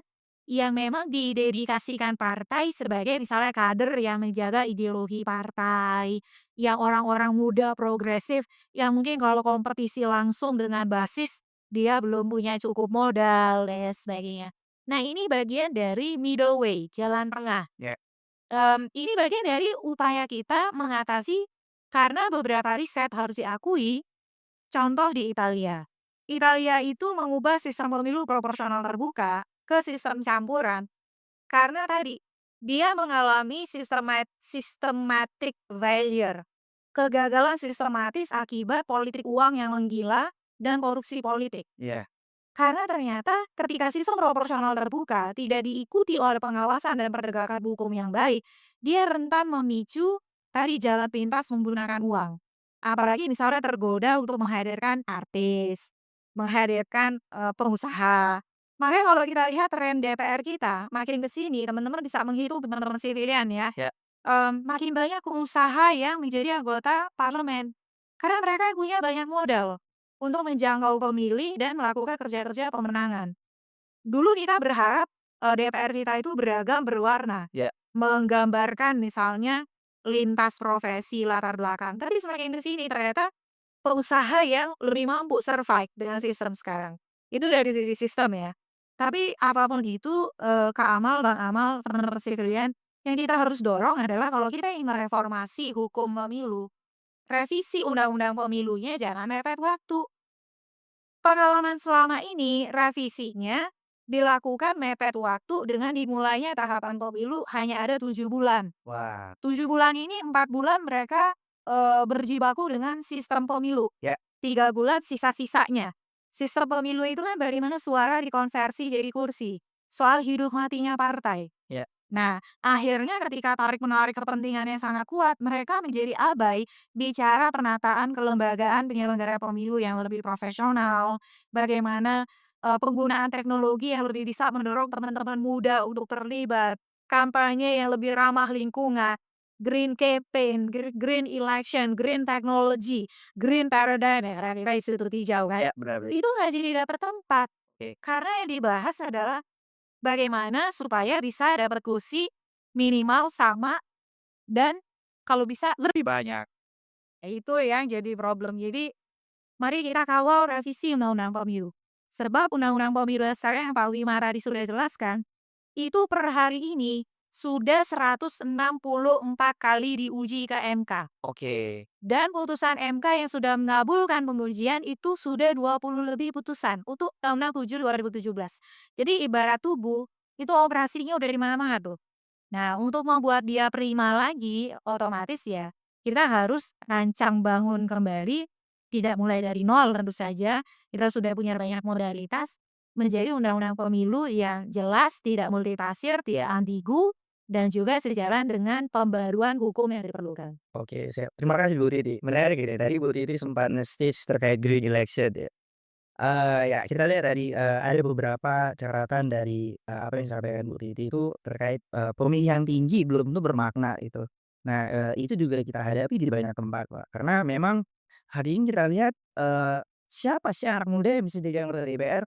yang memang didedikasikan partai sebagai misalnya kader yang menjaga ideologi partai, yang orang-orang muda progresif yang mungkin kalau kompetisi langsung dengan basis dia belum punya cukup modal dan sebagainya. Nah, ini bagian dari middle way, jalan tengah. Ya. Ini bagian dari upaya kita mengatasi karena beberapa riset harus diakui, contoh di Italia. Italia itu mengubah sistem pemilu proporsional terbuka ke sistem campuran karena tadi dia mengalami systematic failure, kegagalan sistematis akibat politik uang yang menggila dan korupsi politik. Iya. Karena ternyata ketika sistem proporsional terbuka tidak diikuti oleh pengawasan dan penegakan hukum yang baik, dia rentan memicu tadi jalan pintas menggunakan uang. Apalagi misalnya tergoda untuk menghadirkan artis, menghadirkan pengusaha. Makanya kalau kita lihat tren DPR kita makin ke sini, teman-teman bisa menghitung teman-teman sendirian ya. Ya. Makin banyak pengusaha yang menjadi anggota parlemen. Karena mereka punya banyak modal untuk menjangkau pemilih dan melakukan kerja-kerja pemenangan. Dulu kita berharap, DPR kita itu beragam, berwarna, Ya. menggambarkan misalnya lintas profesi, latar belakang. Tapi semakin ke sini ternyata pengusaha yang lebih mampu survive dengan sistem sekarang. Itu dari sisi sistem ya. Tapi apapun itu, Kak Amal, Bang Amal, teman-teman sekalian, yang kita harus dorong adalah kalau kita ingin mereformasi hukum pemilu, revisi undang-undang pemilunya jangan mepet waktu. Pengalaman selama ini, revisinya dilakukan mepet waktu dengan dimulainya tahapan pemilu hanya ada 7 bulan. Wah. 7 bulan ini 4 bulan mereka, berjibaku dengan sistem pemilu. Ya. 3 bulan sisa-sisanya. Sistem pemilu itu kan bagaimana suara dikonversi jadi kursi, soal hidup matinya partai. Ya. Nah, akhirnya ketika tarik-menarik kepentingannya sangat kuat, mereka menjadi abai bicara penataan kelembagaan penyelenggara pemilu yang lebih profesional, bagaimana, penggunaan teknologi yang lebih bisa mendorong teman-teman muda untuk terlibat, kampanye yang lebih ramah lingkungan, green campaign, green election, green technology, green paradigm ya kira-kira isu hijau kan. Ya, benar. Itu nggak jadi dapat tempat, Oke. karena yang dibahas adalah bagaimana supaya bisa dapat kursi minimal sama dan kalau bisa lebih banyak. Itu yang jadi problem. Jadi mari kita kawal revisi Undang-Undang Pemilu. Sebab Undang-Undang Pemilu dasarnya yang Pak Wima tadi sudah jelaskan, itu per hari ini sudah 164 kali diuji ke MK. Oke. Dan putusan MK yang sudah mengabulkan pengujian itu sudah 20 lebih putusan untuk Undang-Undang 7 2017. Jadi ibarat tubuh, itu operasinya udah di mana-mana tuh. Nah, untuk membuat dia prima lagi, otomatis ya kita harus rancang bangun kembali, tidak mulai dari nol tentu saja. Kita sudah punya banyak modalitas menjadi undang-undang pemilu yang jelas, tidak multitafsir, tidak ambigu, dan juga sejalan dengan pembaruan hukum yang diperlukan. Oke, siap. Terima kasih Bu Titi. Menarik ini, tadi Bu Titi sempat nge-stage terkait green election ya. Ya kita lihat tadi, ada beberapa catatan dari, apa yang disampaikan Bu Titi itu terkait, pemilihan tinggi belum tentu bermakna itu. Nah, itu juga kita hadapi di banyak tempat, Pak. Karena memang hari ini kita lihat, siapa sih anak muda yang bisa jadi anggota DPR,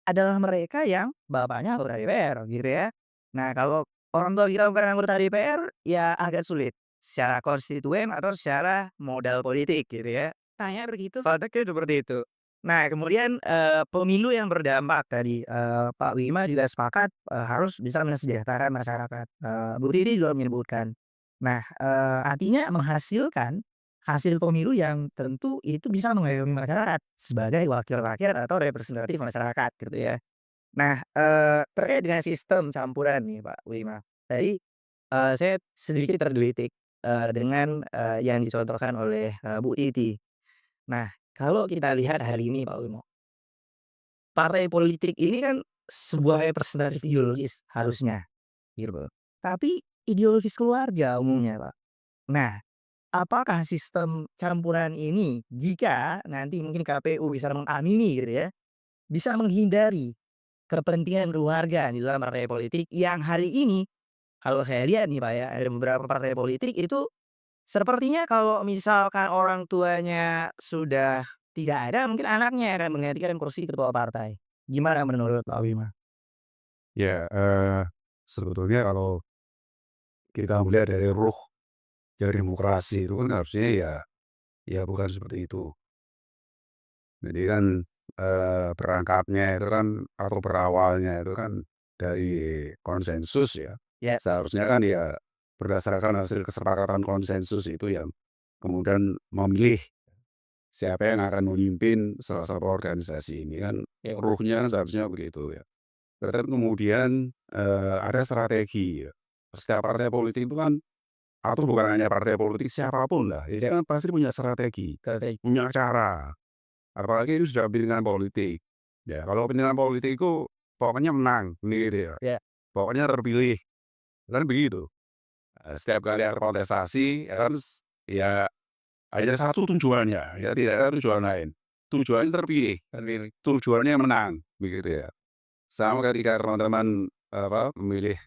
adalah mereka yang bapaknya anggota DPR gitu ya. Nah, kalau orang tua kita bukan anggota DPR, ya agak sulit secara konstituen atau secara modal politik gitu ya. Tanya begitu. Konteksnya seperti itu. Nah, kemudian, pemilu yang berdampak tadi, Pak Wima juga sepakat, harus bisa mensejahterakan masyarakat, Bu Titi juga menyebutkan. Nah, artinya menghasilkan hasil pemilu yang tentu itu bisa mengayomi masyarakat sebagai wakil rakyat atau representatif masyarakat gitu ya. Nah, terkait dengan sistem campuran nih Pak Wima, tadi, saya sedikit tergelitik, dengan, yang dicontohkan oleh, Bu Titi. Nah, kalau kita lihat hari ini Pak Wimo, partai politik ini kan sebuah representatif ideologis harusnya, gitu loh. Tapi ideologis keluarga umumnya, Pak. Nah, apakah sistem campuran ini jika nanti mungkin KPU bisa mengamini gitu ya, bisa menghindari kepentingan keluarga di dalam partai politik yang hari ini kalau saya lihat nih Pak ya, ada beberapa partai politik itu sepertinya kalau misalkan orang tuanya sudah tidak ada mungkin anaknya yang akan menggantikan kursi ketua partai. Gimana menurut Pak Bima? Ya, sebetulnya kalau kita melihat dari ruh dari demokrasi itu kan harusnya ya bukan seperti itu. Jadi kan, berangkatnya itu kan atau berawalnya itu kan dari konsensus ya. Ya, Seharusnya kan ya berdasarkan hasil kesepakatan konsensus itu yang kemudian memilih siapa yang akan memimpin salah satu organisasi ini kan ya, ruhnya kan seharusnya begitu ya. Tetapi kemudian, ada strategi ya. Setiap partai politik itu kan atau bukan hanya partai politik, siapapun lah, ya dia kan pasti punya strategi, strategi. punya cara. Apalagi itu sudah pilihan politik. Ya kalau pilihan politik itu pokoknya menang, gitu ya. Ya, Pokoknya terpilih, kan begitu. Setiap kali ada kontestasi, ya kan ya hanya satu tujuannya, ya tidak ada tujuan lain. Tujuannya terpilih, tujuannya menang, begitu ya. Sama ketika teman-teman, memilih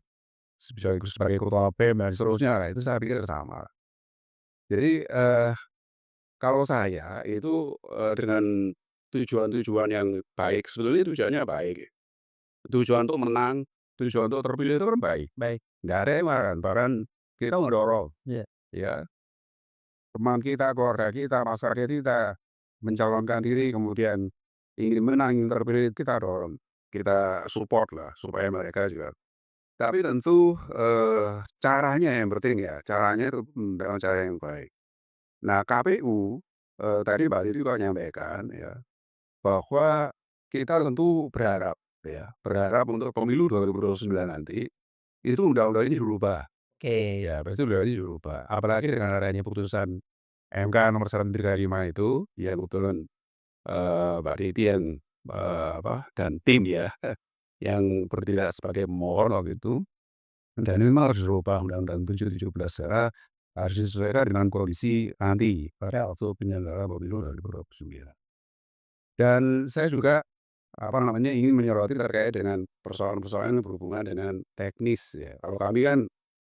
sebagai ketua BEM dan seterusnya, nah itu saya pikir sama. Jadi, kalau saya itu, dengan tujuan-tujuan yang baik, sebetulnya tujuannya baik. Tujuan untuk menang, tujuan untuk terpilih itu kan baik. baik. Nggak ada yang marah, bahkan kita mendorong, Ya, ya, teman kita, keluarga kita, masyarakat kita mencalonkan diri, kemudian ingin menang, ingin terpilih, kita dorong, kita support lah supaya mereka juga. Tapi tentu, caranya yang penting ya, caranya itu, dengan cara yang baik. Nah KPU, tadi Mbak Titi juga menyampaikan ya, bahwa kita tentu berharap ya, berharap untuk pemilu 2029 nanti, itu undang-undang ini dirubah. oke. Ya pasti undang ini dirubah. Apalagi dengan adanya putusan MK nomor 135 itu, ya kebetulan, Mbak Titi yang, dan tim ya, yang bertindak sebagai pemohon waktu itu. Dan ini memang harus dirubah Undang-Undang 7 secara harus disesuaikan dengan kondisi nanti pada waktu penyelenggaraan pemilu 2029. Dan saya juga, ingin menyoroti terkait dengan persoalan-persoalan yang berhubungan dengan teknis ya. Kalau kami kan,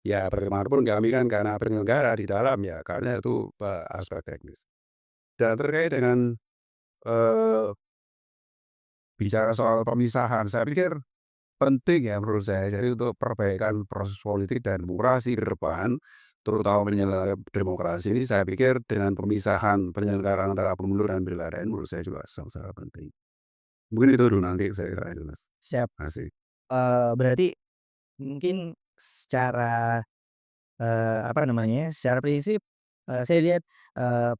ya bagaimanapun kami kan karena penyelenggara di dalam ya, karena itu, aspek teknis. Dan terkait dengan, eee, bicara soal pemisahan, saya pikir penting ya menurut saya. Jadi untuk perbaikan proses politik dan demokrasi ke depan, terutama penyelenggara demokrasi ini saya pikir dengan pemisahan penyelenggaraan antara pemilu dan pilkada ini menurut saya juga sangat-sangat penting. Mungkin itu dulu nanti saya kira itu Mas. Siap. Makasih. Berarti mungkin secara, apa namanya, secara prinsip, saya lihat,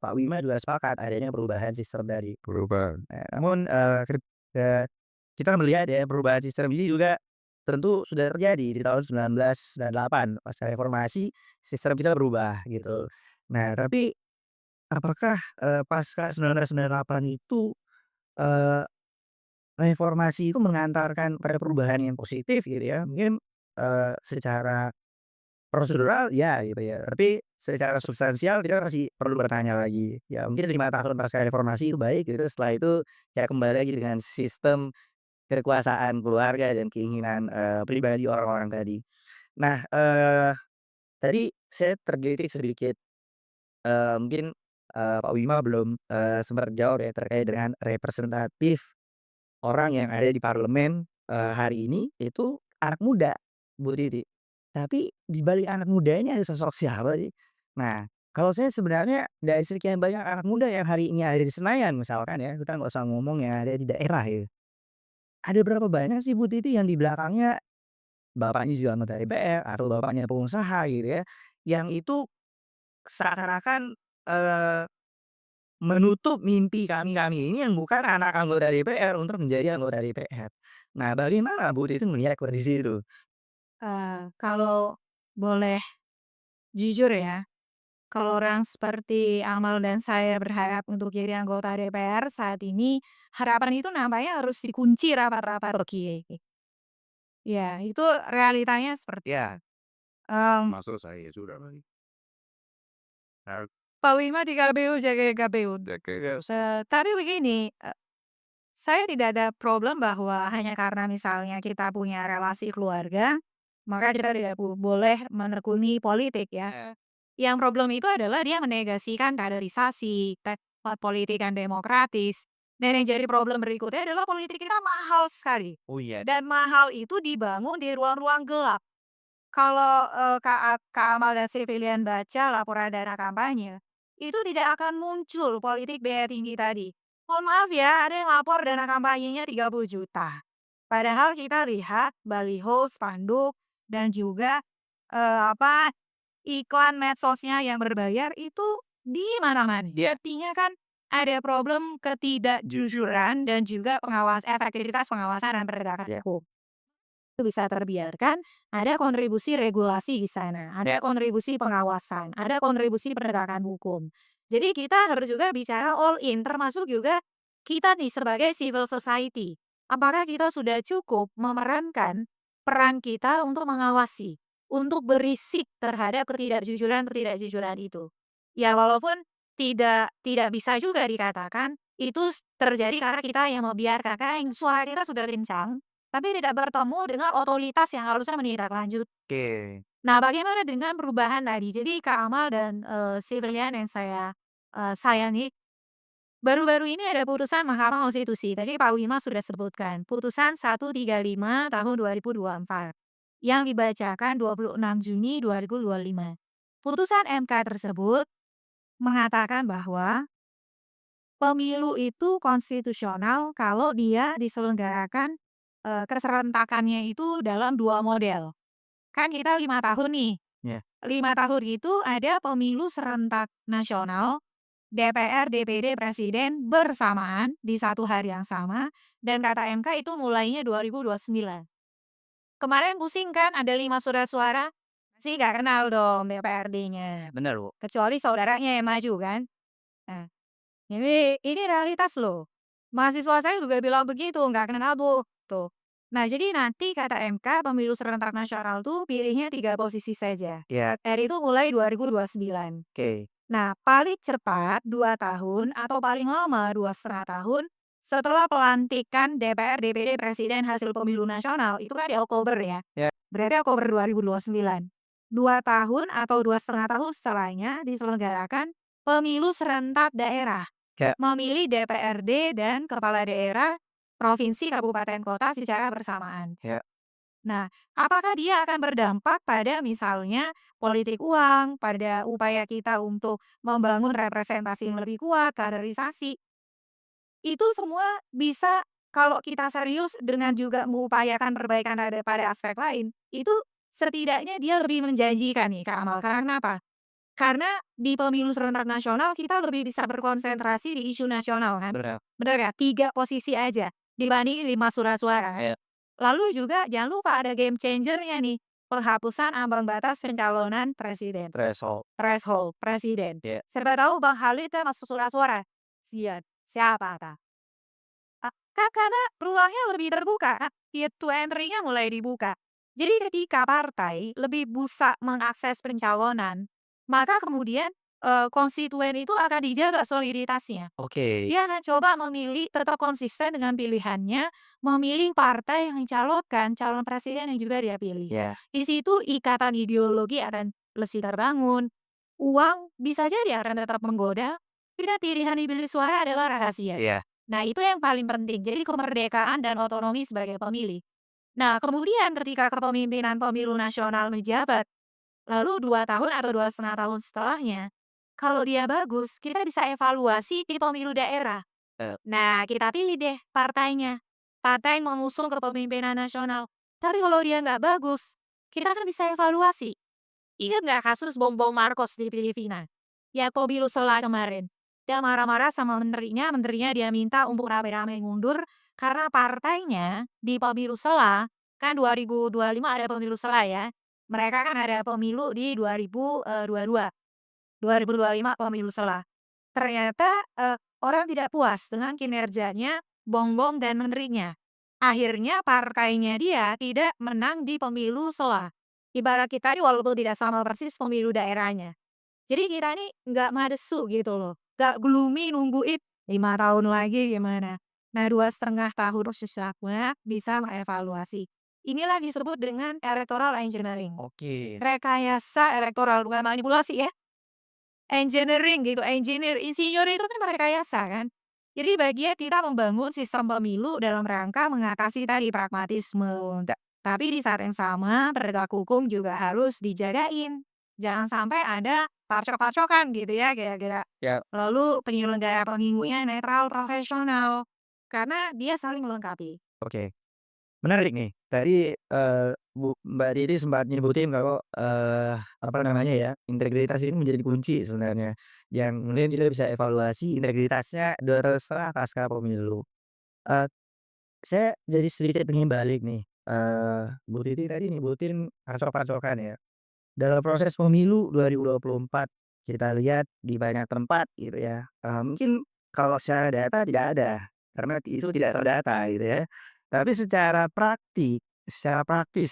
Pak Wima juga sepakat adanya perubahan sistem dari. Perubahan. Namun, kita melihat ya perubahan sistem ini juga tentu sudah terjadi di tahun 1998 pasca reformasi sistem kita berubah gitu. Nah tapi apakah, pasca 1998 itu, eee, reformasi itu mengantarkan pada perubahan yang positif gitu ya? Mungkin, secara prosedural ya gitu ya, tapi secara substansial kita masih perlu bertanya lagi. Ya mungkin 5 tahun pasca reformasi itu baik gitu, setelah itu ya kembali lagi dengan sistem kekuasaan keluarga dan keinginan, pribadi orang-orang tadi. Nah, tadi saya tergelitik sedikit, mungkin, Pak Wima belum, sempat jawab ya terkait dengan representatif orang yang ada di parlemen, hari ini itu anak muda, Bu Titi. Tapi di balik anak muda ini ada sosok siapa sih? Nah, kalau saya sebenarnya dari sekian banyak anak muda yang hari ini ada di Senayan misalkan ya, kita nggak usah ngomong yang ada di daerah ya. Ada berapa banyak sih Bu Titi yang di belakangnya bapaknya juga anggota DPR atau bapaknya pengusaha gitu ya, yang itu seakan-akan, menutup mimpi kami-kami ini yang bukan anak anggota DPR untuk menjadi anggota DPR. Nah, bagaimana Bu Titi melihat kondisi itu? Kalau boleh jujur ya, kalau orang seperti Amal dan saya berharap untuk jadi anggota DPR saat ini, harapan itu nampaknya harus dikunci rapat-rapat oke. Ya, itu realitanya seperti Ya, mmm, Masuk saya sudah lagi. Pak Wima di KPU, jaga KPU. Tapi begini, saya tidak ada problem bahwa hanya karena misalnya kita punya relasi keluarga, maka kita tidak boleh menekuni politik ya. Yang problem itu adalah dia menegasikan kaderisasi. politik yang demokratis. Dan yang jadi problem berikutnya adalah politik kita mahal sekali. Oh iya. Dan mahal itu dibangun di ruang-ruang gelap. Kalau, Kak Amal dan Sivilian baca laporan dana kampanye, itu tidak akan muncul politik biaya tinggi tadi. Mohon maaf ya, ada yang lapor dana kampanyenya 30 juta. Padahal kita lihat baliho, spanduk, dan juga, iklan medsosnya yang berbayar itu di mana-mana. Iya. Artinya kan ada problem ketidakjujuran dan juga efektivitas pengawasan dan penegakan hukum. Itu bisa terbiarkan, ada kontribusi regulasi di sana, ada kontribusi pengawasan, ada kontribusi penegakan hukum. Jadi kita harus juga bicara all in, termasuk juga kita nih sebagai civil society. Apakah kita sudah cukup memerankan peran kita untuk mengawasi, untuk berisik terhadap ketidakjujuran itu. Ya walaupun tidak bisa juga dikatakan itu terjadi karena kita yang membiarkan, karena suara kita sudah kencang tapi tidak bertemu dengan otoritas yang harusnya menindaklanjuti. Oke. Nah, bagaimana dengan perubahan tadi? Jadi Kak Amal dan, Sivilian yang saya, sayangi, baru-baru ini ada putusan Mahkamah Konstitusi, tadi Pak Wima sudah sebutkan, putusan 135 tahun 2024 yang dibacakan 26 Juni 2025. Putusan MK tersebut mengatakan bahwa pemilu itu konstitusional kalau dia diselenggarakan, keserentakannya itu dalam 2 model. Kan kita 5 tahun nih, Ya. 5 tahun itu ada pemilu serentak nasional, DPR, DPD, presiden bersamaan di satu hari yang sama, dan kata MK itu mulainya 2029. Kemarin pusing kan ada 5 surat suara, pasti nggak kenal dong DPRD-nya, Benar, Bu. kecuali saudaranya yang maju kan. Nah, ini realitas loh. Mahasiswa saya juga bilang begitu, nggak kenal tuh, tuh. Nah, jadi nanti kata MK pemilu serentak nasional tuh pilihnya 3 posisi saja. Ya. Dan itu mulai 2029. Oke. Nah, paling cepat 2 tahun atau paling lama 2,5 tahun setelah pelantikan DPR, DPD, presiden hasil pemilu nasional, itu kan di Oktober ya. Ya. Berarti Oktober 2029. 2 tahun atau 2,5 tahun setelahnya diselenggarakan pemilu serentak daerah. Ya. Memilih DPRD dan kepala daerah, provinsi, kabupaten, kota secara bersamaan. Ya. Nah, apakah dia akan berdampak pada misalnya politik uang, pada upaya kita untuk membangun representasi yang lebih kuat, kaderisasi? Itu semua bisa kalau kita serius dengan juga mengupayakan perbaikan pada aspek lain, itu setidaknya dia lebih menjanjikan nih Kak Amal. Karena kenapa? Karena di pemilu serentak nasional kita lebih bisa berkonsentrasi di isu nasional kan. Benar. Bener nggak? 3 posisi aja dibanding 5 surat suara. Ya. Lalu juga jangan lupa ada game changer-nya nih, penghapusan ambang batas pencalonan presiden. Threshold. Threshold presiden. Ya. Siapa tahu Bang Khalid kan masuk surat suara. Siapa Kak? Karena peluangnya lebih terbuka kan, pintu entry-nya mulai dibuka. Jadi ketika partai lebih bisa mengakses pencalonan, maka kemudian, konstituen itu akan dijaga soliditasnya. Oke. Dia akan coba memilih tetap konsisten dengan pilihannya, memilih partai yang mencalonkan calon presiden yang juga dia pilih. Ya. Di situ ikatan ideologi akan lebih terbangun, uang bisa jadi akan tetap menggoda, tidak pilihan di bilik suara adalah rahasia. Iya. Nah, itu yang paling penting. Jadi kemerdekaan dan otonomi sebagai pemilih. Nah, kemudian ketika kepemimpinan pemilu nasional menjabat, lalu 2 tahun atau 2,5 tahun setelahnya, kalau dia bagus, kita bisa evaluasi di pemilu daerah. Eh. Nah, kita pilih deh partainya. Partai yang mengusung kepemimpinan nasional. Tapi kalau dia nggak bagus, kita kan bisa evaluasi. Ingat nggak kasus bom-bom Marcos di Filipina? Ya pemilu sela kemarin. Dia marah-marah sama menterinya dia minta untuk rame-rame mundur karena partainya di pemilu sela, kan 2025 ada pemilu sela ya. Mereka kan ada pemilu di 2022. 2025 pemilu sela. Ternyata, orang tidak puas dengan kinerjanya Bongbong dan menterinya. Akhirnya partainya dia tidak menang di pemilu sela. Ibarat kita nih walaupun tidak sama persis pemilu daerahnya. Jadi kita nih nggak madesu gitu loh, nggak gloomy nungguin 5 tahun lagi gimana. Nah 2,5 tahun sesaknya bisa mengevaluasi. Inilah disebut dengan electoral engineering. Oke. Rekayasa elektoral, bukan manipulasi ya. engineering gitu, insinyur itu kan merekayasa kan. Jadi bagian kita membangun sistem pemilu dalam rangka mengatasi tadi pragmatisme. Tapi di saat yang sama penegak hukum juga harus dijagain. Jangan sampai ada pacok-pacokan gitu ya kira-kira. Ya, Lalu penyelenggara pemilunya netral, profesional. Karena dia saling melengkapi. oke. Menarik nih. Tadi, Mbak Titi sempat nyebutin kalau, apa namanya ya, integritas ini menjadi kunci sebenarnya, yang kemudian kita bisa evaluasi integritasnya 2,5 tahun pasca pemilu. Eee, saya jadi sedikit pengen balik nih, Bu Titi tadi nyebutin pacok-pacokan ya. Dalam proses pemilu 2024 kita lihat di banyak tempat gitu ya, mungkin kalau secara data tidak ada, karena itu tidak terdata gitu ya. Tapi secara praktis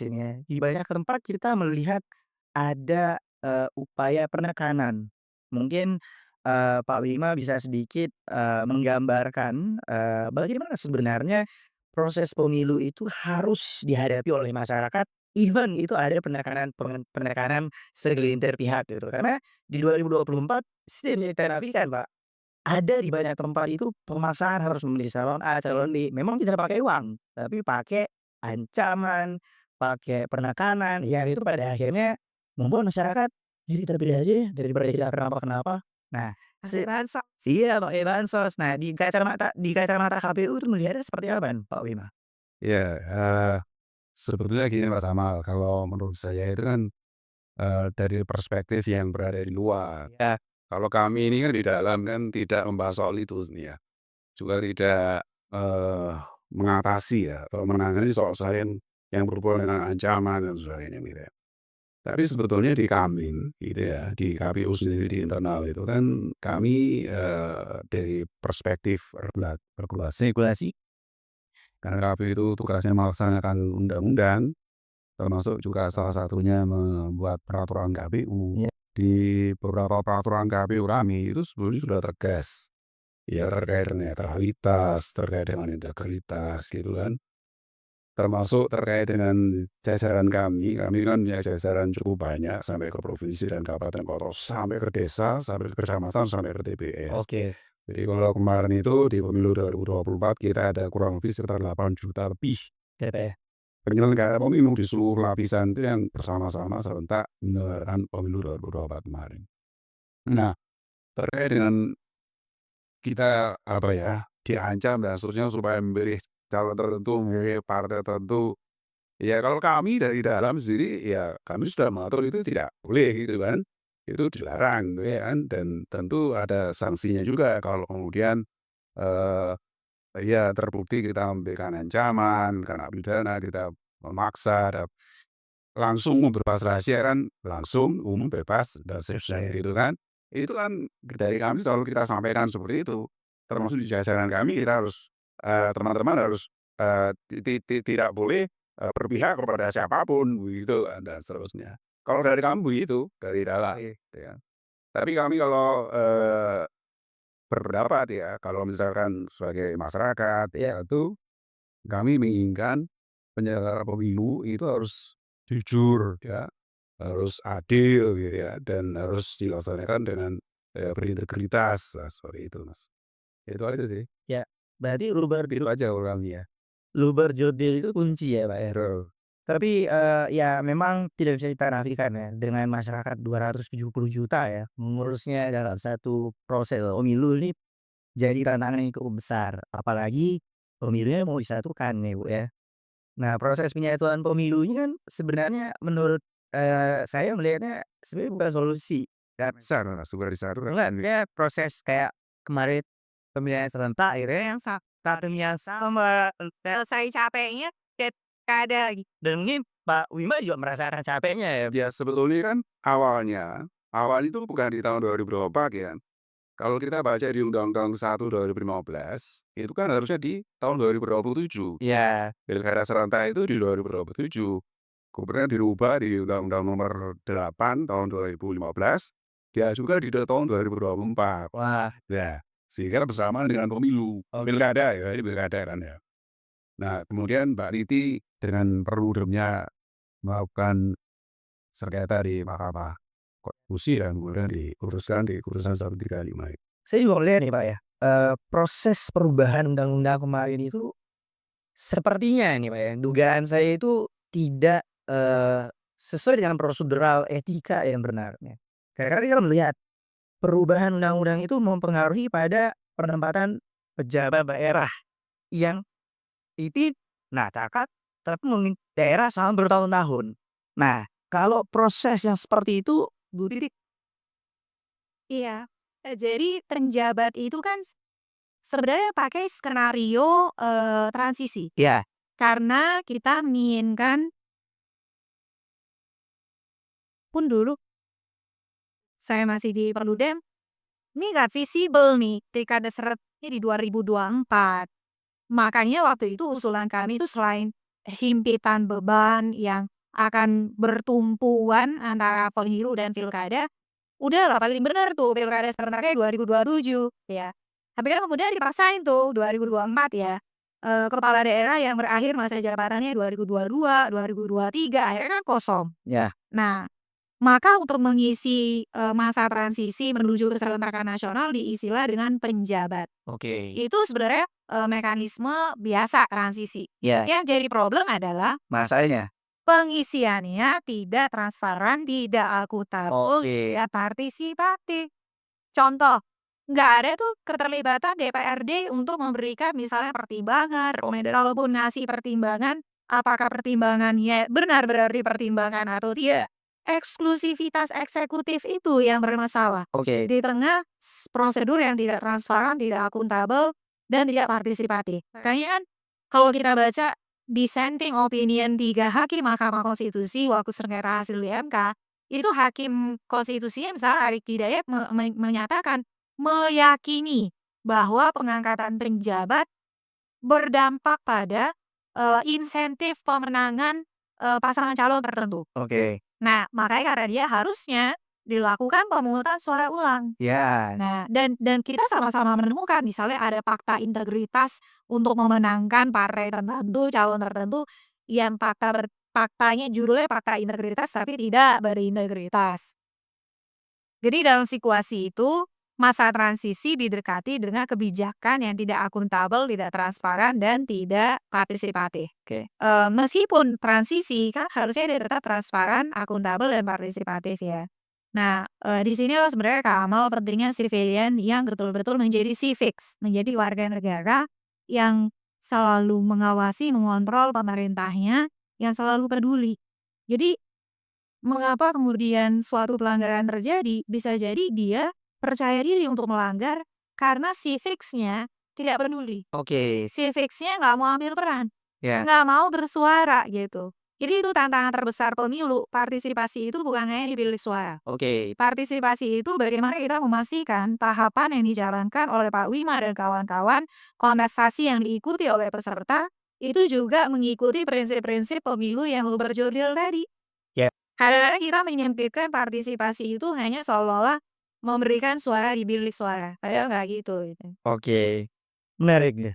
ini ya, di banyak tempat kita melihat ada, upaya penekanan. Mungkin, Pak Wima bisa sedikit, menggambarkan, bagaimana sebenarnya proses pemilu itu harus dihadapi oleh masyarakat. Even itu ada penekanan segelintir pihak gitu, karena di 2024 tidak bisa kita nafikan, Pak, ada di banyak tempat itu pemasangan harus memilih calon A, calon B, memang tidak pakai uang, tapi pakai ancaman, pakai penekanan, yang itu pada akhirnya membuat masyarakat, "Jadi terpilih aja ya, daripada tidak kenapa-kenapa." Nah, Pakai bansos. iya, pakai bansos. Nah, di kacamata KPU itu melihatnya seperti apa, Pak Wima? Ya, sebetulnya gini Mas Amal, kalau menurut saya itu kan, dari perspektif yang berada di luar. Ya, Kalau kami ini kan di dalam kan tidak membahas soal itu nih ya, juga tidak, mengatasi ya atau menangani soal-soal yang berhubungan dengan ancaman dan sebagainya gitu ya. Tapi sebetulnya di kami gitu ya, di KPU sendiri di internal itu kan kami, dari perspektif regulasi, regulasi. karena KPU itu tugasnya melaksanakan undang-undang, termasuk juga salah satunya membuat peraturan KPU. Iya. Di beberapa peraturan KPU kami itu sebetulnya sudah tegas, ya terkait dengan netralitas, terkait dengan integritas gitu kan. Termasuk terkait dengan jajaran kami kan punya jajaran cukup banyak sampai ke provinsi dan kabupaten kota, sampai ke desa, sampai ke kecamatan, sampai ke TPS. Oke. Jadi kalau kemarin itu di pemilu 2024 kita ada kurang lebih sekitar 8 juta lebih TP. penyelenggara pemilu di seluruh lapisan itu yang bersama-sama serentak menyelenggarakan pemilu 2024 kemarin. Nah, terkait dengan kita, apa ya, diancam dan seterusnya supaya memilih calon tertentu, memilih partai tertentu. Ya kalau kami dari dalam sendiri, ya kami sudah mengatur itu tidak boleh gitu kan. Itu dilarang gitu ya kan, dan tentu ada sanksinya juga kalau kemudian, eee, ya terbukti kita memberikan ancaman, kena pidana, kita memaksa, langsung bebas rahasia kan, langsung umum bebas dan seterusnya gitu kan. Itu kan dari kami selalu kita sampaikan seperti itu. Termasuk di jajaran kami kita harus, teman-teman harus, tidak boleh, berpihak kepada siapapun begitu dan seterusnya. Kalau dari kami begitu, dari dalam Oke. gitu ya. Tapi kami kalau, berpendapat ya, kalau misalkan sebagai masyarakat Iya. ya itu kami menginginkan penyelenggara pemilu itu harus jujur ya, harus adil gitu ya, dan harus dilaksanakan dengan, berintegritas, nah seperti itu Mas. Itu aja sih, Ya, berarti luber itu aja kalau kami ya. luber jurdil itu kunci ya, Pak, ya? Betul. Tapi, ya memang tidak bisa kita nafikan ya, dengan masyarakat 270 juta ya, mengurusnya dalam satu proses pemilu ini jadi tantangan yang cukup besar, apalagi pemilunya mau disatukan nih, Bu, ya. Nah, proses penyatuan pemilu ini kan sebenarnya menurut, saya melihatnya sebenarnya bukan solusi, karena Bisa Mas, sudah disatukan. enggak, dia proses kayak kemarin pemilihan serentak gitu ya, yang satunya sama, Selesai capeknya pilkada gitu. dan mungkin Pak Wima juga merasakan capeknya ya. Ya sebetulnya kan awal itu bukan di tahun 2024 ya. Kalau kita baca di Undang-Undang 1 2015, itu kan harusnya di tahun 2027. Iya, Pilkada serentak itu di 2027. Kemudian dirubah di Undang-Undang Nomor 8 tahun 2015, diajukan di tahun 2024. wah, Ya, sehingga bersamaan dengan pemilu, oke, pilkada ya, ini pilkada kan ya. Nah, kemudian Mbak Titi dengan perludemnya melakukan sengketa di Mahkamah konstitusi dan kemudian diuruskan di keputusan 135 itu. Saya juga melihat nih Pak ya, proses perubahan undang-undang kemarin itu sepertinya nih Pak ya, dugaan saya itu tidak, sesuai dengan prosedural etika yang benarnya. Karena kita melihat perubahan undang-undang itu mempengaruhi pada penempatan pejabat daerah yang itu cakat tapi daerah selama bertahun-tahun. Nah, kalau proses yang seperti itu Bu Titik Iya, jadi penjabat itu kan sebenarnya pakai skenario, transisi. ya, Karena kita menginginkan pun dulu saya masih di Perludem, ini nggak visible nih ketika ada seretnya di 2024. Makanya waktu itu usulan kami itu selain himpitan beban yang akan bertumpuan antara pemilu dan pilkada, udahlah paling benar tuh pilkada serentaknya 2027 ya. Tapi kan kemudian dipaksain tuh 2024 ya, kepala daerah yang berakhir masa jabatannya 2022, 2023 akhirnya kan kosong. ya, Nah, maka untuk mengisi, masa transisi menuju keserentakan nasional diisilah dengan penjabat. oke, Itu sebenarnya, mekanisme biasa transisi. ya, Yang jadi problem adalah masanya, pengisiannya tidak transparan, tidak akuntabel, oke, tidak partisipatif. Contoh, nggak ada tuh keterlibatan DPRD untuk memberikan misalnya pertimbangan, kalaupun ngasih pertimbangan, apakah pertimbangannya benar berarti pertimbangan atau tidak. Eksklusivitas eksekutif itu yang bermasalah. oke, Di tengah prosedur yang tidak transparan, tidak akuntabel, dan tidak partisipatif. Makanya kan kalau kita baca dissenting opinion 3 hakim Mahkamah Konstitusi waktu sengketa hasil di MK, itu hakim konstitusinya misalnya Arief Hidayat menyatakan, meyakini bahwa pengangkatan penjabat berdampak pada, insentif pemenangan, pasangan calon tertentu. oke, Nah, makanya karena dia harusnya dilakukan pemungutan suara ulang. ya, Nah, dan kita sama-sama menemukan misalnya ada fakta integritas untuk memenangkan partai tertentu, calon tertentu yang faktanya judulnya fakta integritas tapi tidak berintegritas. Jadi dalam situasi itu, masa transisi didekati dengan kebijakan yang tidak akuntabel, tidak transparan, dan tidak partisipatif. oke, Meskipun transisi kan harusnya dia tetap transparan, akuntabel, dan partisipatif ya. Nah, di sinilah sebenarnya keamal pentingnya civilian yang betul-betul menjadi civics, menjadi warga negara yang selalu mengawasi, mengontrol pemerintahnya, yang selalu peduli. Jadi mengapa kemudian suatu pelanggaran terjadi? Bisa jadi dia percaya diri untuk melanggar karena civics-nya tidak peduli. oke, Civics-nya nggak mau ambil peran, ya, nggak mau bersuara gitu. Jadi itu tantangan terbesar pemilu, partisipasi itu bukan hanya di bilik suara. oke, Partisipasi itu bagaimana kita memastikan tahapan yang dijalankan oleh Pak Wima dan kawan-kawan, kontestasi yang diikuti oleh peserta, itu juga mengikuti prinsip-prinsip pemilu yang berjudul tadi. ya, Kadang-kadang kita menyempitkan partisipasi itu hanya seolah-olah memberikan suara di bilik suara, padahal nggak gitu. oke, menarik nih.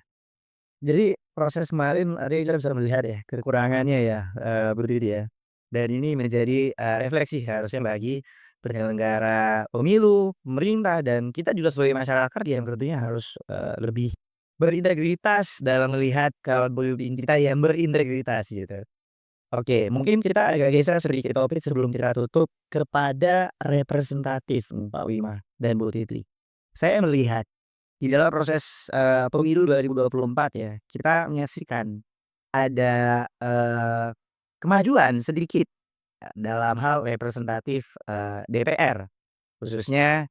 Jadi proses kemarin tadi kita bisa melihat ya kekurangannya ya, berdiri ya, dan ini menjadi, refleksi harusnya bagi penyelenggara pemilu, pemerintah, dan kita juga sebagai masyarakat yang tentunya harus, lebih berintegritas dalam melihat kawan pemimpin kita yang berintegritas gitu. Oke, mungkin kita agak geser sedikit topik sebelum kita tutup kepada representatif nih Pak Wima dan Bu Titi. Saya melihat di dalam proses, pemilu 2024 ya, kita menyaksikan ada, kemajuan sedikit, dalam hal representatif, DPR, khususnya,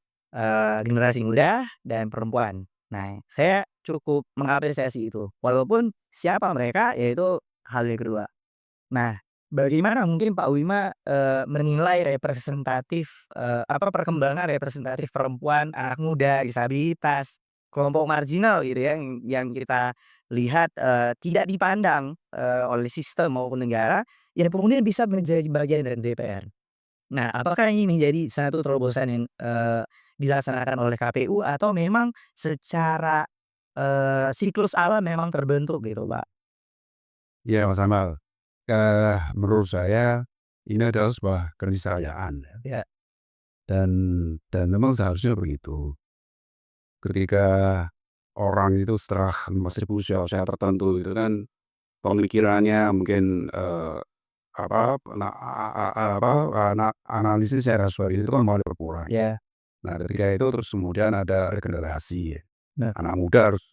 generasi muda dan perempuan. Nah, saya cukup mengapresiasi itu, walaupun siapa mereka, yaitu hal yang kedua. Nah, bagaimana mungkin Pak Wima, menilai representatif, perkembangan representatif perempuan, anak muda, disabilitas, kelompok marginal gitu ya, yang kita lihat, tidak dipandang, oleh sistem maupun negara, yang kemudian bisa menjadi bagian dari DPR. Nah, apakah ini menjadi satu terobosan yang, dilaksanakan oleh KPU atau memang secara, siklus alam memang terbentuk gitu, Pak? Ya Mas Amal, menurut saya ini adalah sebuah keniscayaan ya. Ya, dan memang seharusnya begitu. Ketika orang itu setelah masuk usia-usia tertentu itu kan pemikirannya mungkin, apa, analisis secara itu kan mulai berkurang. Ya. Nah, ketika itu terus kemudian ada regenerasi ya. Nah. Anak muda harus,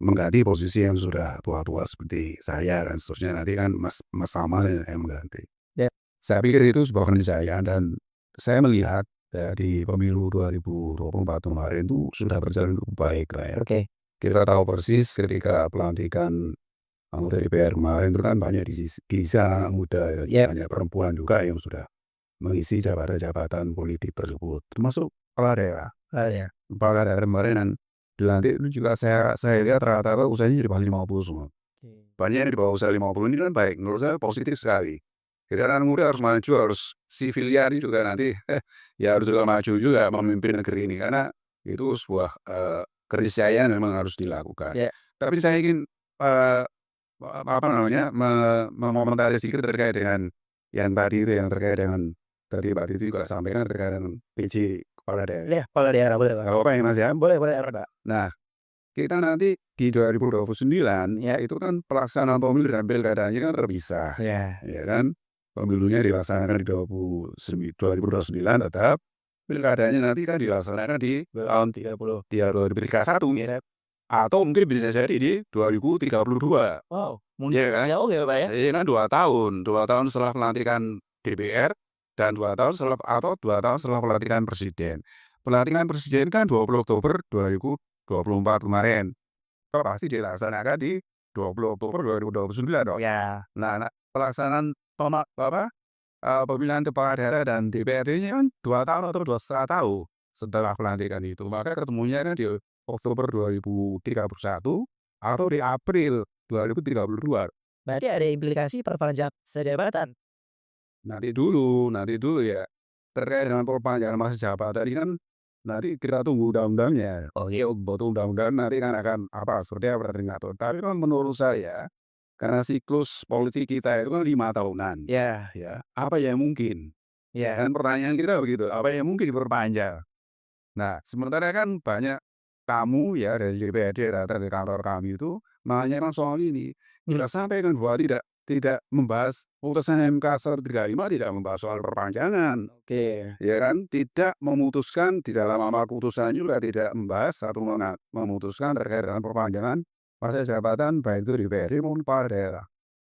mengganti posisi yang sudah tua-tua seperti saya dan seterusnya, nanti kan Mas Amal yang mengganti. Ya. Saya pikir itu sebuah keniscayaan dan saya melihat di pemilu 2024 kemarin itu sudah berjalan cukup baik lah ya. Oke. Kita tahu persis ketika pelantikan anggota DPR kemarin itu kan banyak diisi anak muda, Ya. banyak perempuan juga yang sudah mengisi jabatan-jabatan politik tersebut, termasuk kepala daerah. Ya. Kepala daerah kemarin dan dilantik itu juga saya lihat rata-rata usianya di bawah 50 semua. Banyak yang di bawah usia 50 ini kan baik, menurut saya positif sekali. Jadi anak muda harus maju, harus sivilian juga nanti ya harus juga maju juga memimpin negeri ini karena itu sebuah keniscayaan memang harus dilakukan. Ya. Tapi saya ingin apa namanya mengomentari sedikit terkait dengan yang tadi itu yang terkait dengan tadi Pak Titi juga sampaikan terkait dengan PJ kepala daerah. Ya, kepala daerah boleh, Pak. Nggak apa-apa ya Mas ya? Boleh, Pak. Nah, kita nanti di 2029 ya itu kan pelaksanaan pemilu dan pilkadanya kan terpisah. Ya. Ya kan? Pemilunya dilaksanakan di 2029 tetap, pilkadanya nanti kan dilaksanakan di tahun 2031 ya. Atau mungkin bisa jadi di 2032. Wow, Iya kan? jauh ya, Pak ya? Iya kan 2 tahun setelah pelantikan DPR dan 2 tahun setelah atau 2 tahun setelah pelantikan presiden. Pelantikan presiden kan 20 Oktober 2024 kemarin. Itu pasti dilaksanakan di 20 Oktober 2029 dong. Ya. Nah, pelaksanaan pemilihan kepala daerah dan DPRD-nya kan 2 tahun atau 2,5 tahun setelah pelantikan itu. Maka ketemunya kan di Oktober 2031 atau di April 2032. Berarti ada implikasi perpanjangan masa jabatan. Nanti dulu ya. Terkait dengan perpanjangan masa jabatan ini kan nanti kita tunggu undang-undangnya. Oh iya, butuh undang-undang nanti kan akan seperti apa nanti ngatur. Tapi kan menurut saya karena siklus politik kita itu kan 5 tahunan. Ya. Ya, apa yang mungkin? Ya. Kan pertanyaan kita begitu, apa yang mungkin diperpanjang? Nah, sementara kan banyak tamu ya dari DPRD datang ke kantor kami itu menanyakan soal ini. Kita sampaikan bahwa tidak membahas putusan MK 135 tidak membahas soal perpanjangan. Oke. Ya kan? Tidak memutuskan di dalam amar putusan juga tidak membahas atau memutuskan terkait dengan perpanjangan masa jabatan baik itu DPRD maupun kepala daerah.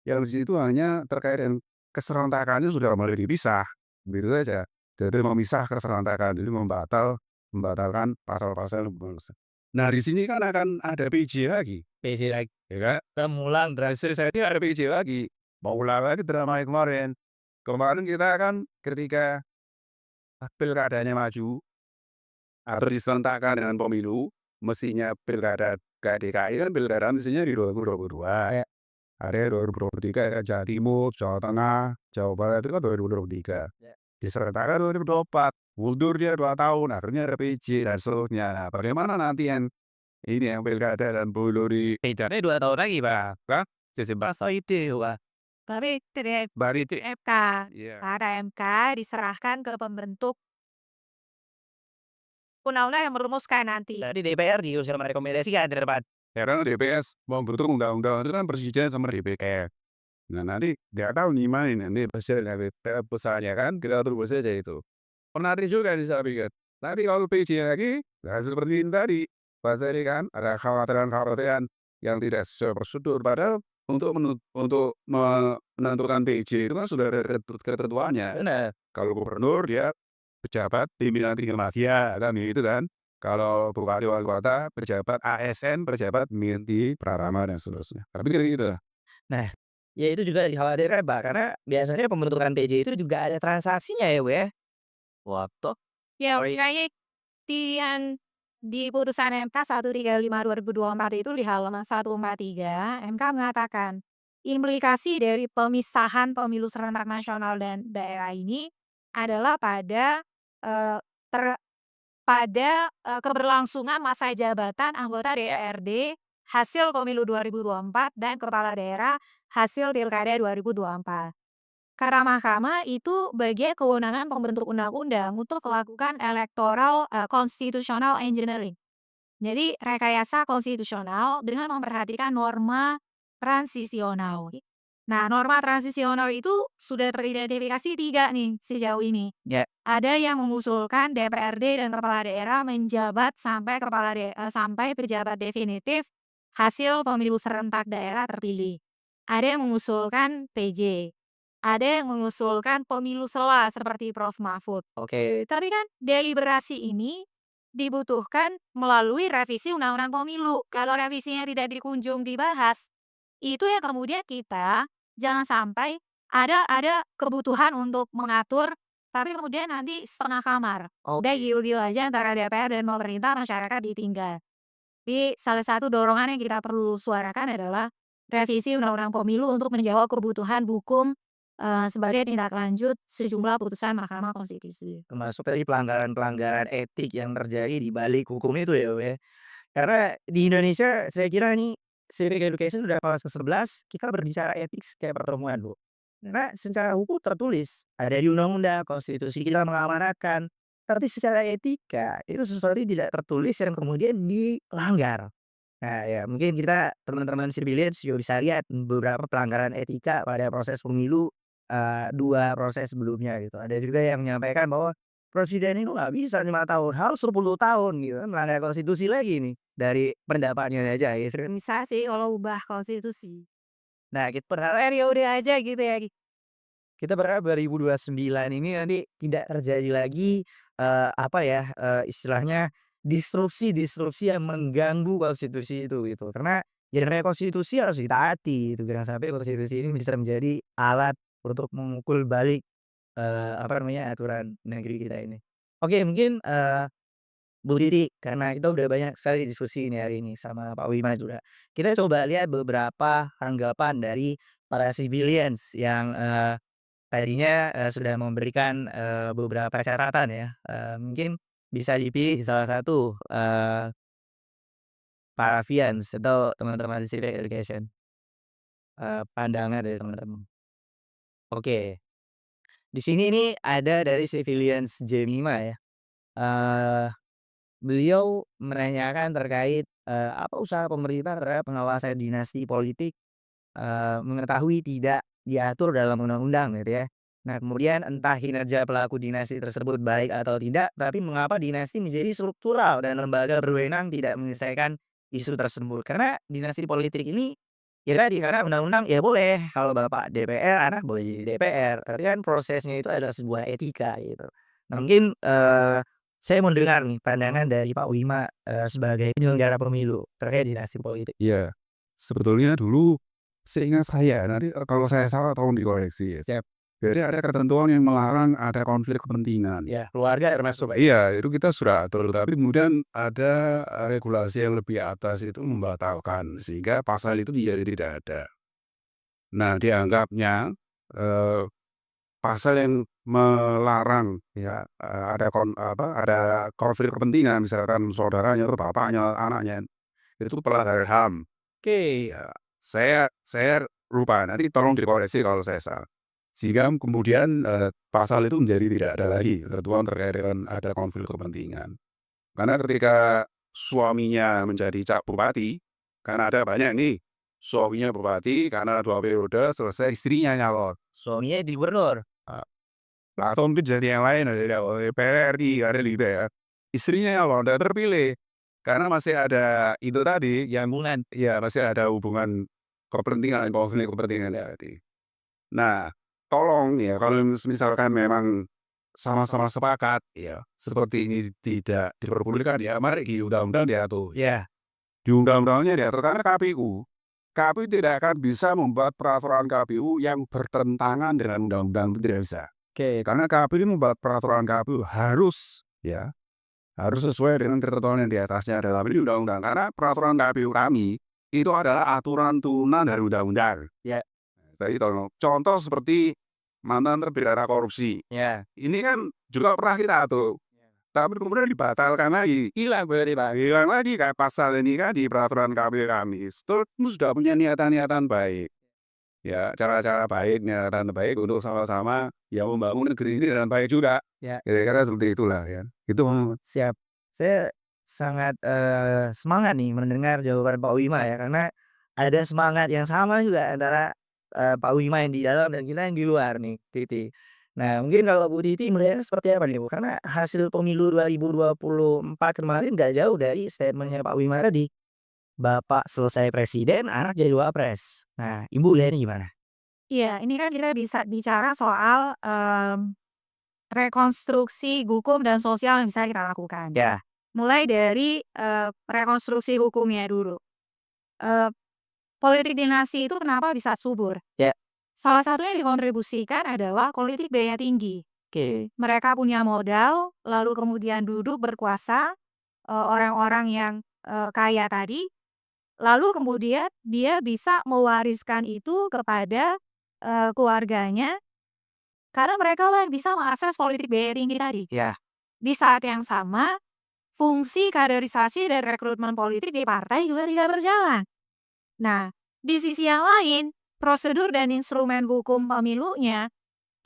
Yang di situ hanya terkait dengan keserentakannya sudah mulai dipisah. Begitu saja. Jadi memisah keserentakan, jadi membatalkan pasal-pasal. Nah, di sini kan akan ada PJ lagi, PC lagi. ya kan? Temulang Saya ini ada PJ lagi. Mau ulang lagi drama yang kemarin. Kemarin kita kan ketika pilkadanya maju atau diserentakkan dengan pemilu, mestinya pilkada DKI kan pilkada mestinya di 2022. Ya. Ada 2023 ya, Jawa Timur, Jawa Tengah, Jawa Barat itu kan 2023. Ya. Diserentakkan 2024. Mundur dia 2 tahun, akhirnya ada PJ dan seterusnya. Nah, bagaimana nanti yang ini yang pilkada dan pemilu di Pecahnya 2 tahun lagi, Pak. Hah? Jadi bahasa itu, Pak. Tapi dari baru itu MK, iya. para MK diserahkan ke pembentuk undang-undang yang merumuskan nanti. Jadi DPR diusul merekomendasikan ke depan. Karena DPS mau bentuk undang-undang itu kan presiden sama DPR. Nah, nanti nggak tahu nih main nanti presiden dari besarnya kan kita tunggu saja itu. Menarik juga nih saya pikir. Nanti kalau PJ lagi, nah seperti ini tadi, Pak tadi kan ada kekhawatiran-kekhawatiran yang tidak sesuai prosedur. Padahal untuk menentukan PJ itu kan sudah ada ketentuannya. Benar. Kalau gubernur dia pejabat pimpinan tinggi media kan gitu kan. Kalau bupati wali kota pejabat ASN, pejabat di Prarama dan seterusnya. Tapi kira gitu. Nah, ya itu juga dikhawatirkan, Pak, karena biasanya pembentukan PJ itu juga ada transaksinya ya, Bu, ya? Waktu. Ya, kayaknya di putusan MK 135/2024 itu di halaman 143, MK mengatakan, implikasi dari pemisahan pemilu serentak nasional dan daerah ini adalah pada eh, ter- keberlangsungan masa jabatan anggota DPRD hasil pemilu 2024 dan kepala daerah hasil pilkada 2024. Karena mahkamah itu bagian kewenangan pembentuk undang-undang untuk melakukan electoral constitutional engineering. Jadi rekayasa konstitusional dengan memperhatikan norma transisional. Nah, norma transisional itu sudah teridentifikasi 3 nih sejauh ini. Ya. Ada yang mengusulkan DPRD dan kepala daerah menjabat sampai pejabat definitif hasil pemilu serentak daerah terpilih. Ada yang mengusulkan PJ. Ada yang mengusulkan pemilu sela seperti Prof. Mahfud. Oke. Tapi kan deliberasi ini dibutuhkan melalui revisi Undang-Undang Pemilu. Kalau revisinya tidak dikunjung dibahas, itu ya kemudian kita jangan sampai ada kebutuhan untuk mengatur, tapi kemudian nanti setengah kamar. Udah Oke. deal-deal aja antara DPR dan pemerintah, masyarakat ditinggal. Jadi salah satu dorongan yang kita perlu suarakan adalah revisi Undang-Undang Pemilu untuk menjawab kebutuhan hukum sebagai tindak lanjut sejumlah putusan Mahkamah Konstitusi. Termasuk tadi pelanggaran-pelanggaran etik yang terjadi di balik hukum itu ya, Bu, ya. Karena di Indonesia saya kira nih civic education udah kelas ke-11 kita berbicara etik kayak pertemuan, Bu. Karena secara hukum tertulis, ada di undang-undang, konstitusi kita mengamanatkan, tapi secara etika itu sesuatu yang tidak tertulis yang kemudian dilanggar. Nah ya mungkin kita teman-teman civilians juga bisa lihat beberapa pelanggaran etika pada proses pemilu, 2 proses sebelumnya gitu. Ada juga yang menyampaikan bahwa presiden itu nggak bisa 5 tahun, harus 10 tahun gitu kan, melanggar konstitusi lagi nih, dari pendapatnya aja gitu kan. Bisa sih kalau ubah konstitusi. Nah kita berharap Periode aja gitu ya. kita berharap 2029 ini nanti tidak terjadi lagi, apa ya, istilahnya disrupsi-disrupsi yang mengganggu konstitusi itu gitu. Karena ya namanya konstitusi harus ditaati gitu, jangan sampai konstitusi ini bisa menjadi alat untuk memukul balik, apa namanya, aturan negeri kita ini. Oke mungkin, Bu Didi, karena kita udah banyak sekali diskusi ini hari ini sama Pak Wima juga. Kita coba lihat beberapa tanggapan dari para civilians yang, tadinya, sudah memberikan, beberapa catatan ya, mungkin bisa dipilih salah satu, Pak Alfians atau teman-teman Civic Education, pandangan dari teman-teman. Oke, di sini nih ada dari Civilians J5 ya, eee, beliau menanyakan terkait, apa usaha pemerintah terhadap pengawasan dinasti politik, mengetahui tidak diatur dalam undang-undang gitu ya. Nah kemudian entah kinerja pelaku dinasti tersebut baik atau tidak, tapi mengapa dinasti menjadi struktural dan lembaga berwenang tidak menyelesaikan isu tersebut. Karena dinasti politik ini, ya tadi karena undang-undang ya boleh kalau bapak DPR, anak boleh jadi DPR, tapi kan prosesnya itu adalah sebuah etika gitu. Nah mungkin, saya mau dengar nih pandangan dari Pak Wima, sebagai penyelenggara pemilu terkait dinasti politik. Iya, sebetulnya dulu seingat saya, nanti kalau saya salah tolong dikoreksi ya. Siap. Jadi ada ketentuan yang melarang ada konflik kepentingan. Ya, keluarga termasuk, Pak. Iya, itu kita sudah atur, tapi kemudian ada regulasi yang lebih atas itu membatalkan, sehingga pasal itu menjadi tidak ada. Nah, dianggapnya, eee, pasal yang melarang ya, ada konflik kepentingan, misalkan saudaranya atau bapaknya, anaknya, itu pelanggaran HAM. Oke. Ya, saya lupa, nanti tolong dikoreksi kalau saya salah. Sehingga kemudian, pasal itu menjadi tidak ada lagi ketentuan terkait dengan ada konflik kepentingan. Karena ketika suaminya menjadi bupati, karena ada banyak nih, suaminya bupati karena 2 periode selesai istrinya nyalon. Suaminya di gubernur? Eee, atau mungkin jadi yang lain, ada DPR RI, ada gitu ya. Istrinya nyalon dan terpilih, karena masih ada itu tadi yang ya masih ada hubungan kepentingan, konflik kepentingan tadi. Nah, tolong ya kalau misalkan memang sama-sama sepakat ya, seperti ini tidak diperbolehkan ya, mari di undang-undang diatur. Ya. Di undang-undangnya diatur karena KPU tidak akan bisa membuat peraturan KPU yang bertentangan dengan undang-undang, itu tidak bisa. Oke. Karena KPU membuat peraturan KPU harus ya, harus sesuai dengan ketentuan yang di atasnya dalam ini undang-undang. Karena peraturan KPU kami itu adalah aturan turunan dari undang-undang. Ya. Jadi contoh seperti mantan terpidana korupsi. Ya. Ini kan juga pernah kita atur, tapi kemudian dibatalkan lagi, hilang berarti Pak, hilang lagi kayak pasal ini kan di peraturan KPU kami. Itu sudah punya niatan-niatan baik. ya cara-cara baik, niatan baik untuk sama-sama ya membangun negeri ini dengan baik juga. Ya. Kira-kira seperti itulah ya. Itu Siap. Saya sangat, semangat nih mendengar jawaban Pak Wima ya, karena ada semangat yang sama juga antara, Pak Wima yang di dalam dan kita yang di luar nih, Titi. Nah, mungkin kalau Bu Titi melihatnya seperti apa nih, Bu? Karena hasil pemilu 2024 kemarin nggak jauh dari statement-nya Pak Wima tadi, "Bapak selesai presiden, anak jadi wapres." Nah, Ibu lihatnya gimana? Iya, ini kan kita bisa bicara soal, rekonstruksi hukum dan sosial yang bisa kita lakukan. Ya. Mulai dari, rekonstruksi hukumnya dulu. Eee, Politik dinasti itu kenapa bisa subur? Ya. Salah satunya dikontribusikan adalah politik biaya tinggi. Oke. Mereka punya modal, lalu kemudian duduk berkuasa, orang-orang yang, kaya tadi, lalu kemudian dia bisa mewariskan itu kepada, keluarganya, karena mereka lah yang bisa mengakses politik biaya tinggi tadi. Ya. Di saat yang sama, fungsi kaderisasi dan rekrutmen politik di partai juga tidak berjalan. Nah, di sisi yang lain, prosedur dan instrumen hukum pemilunya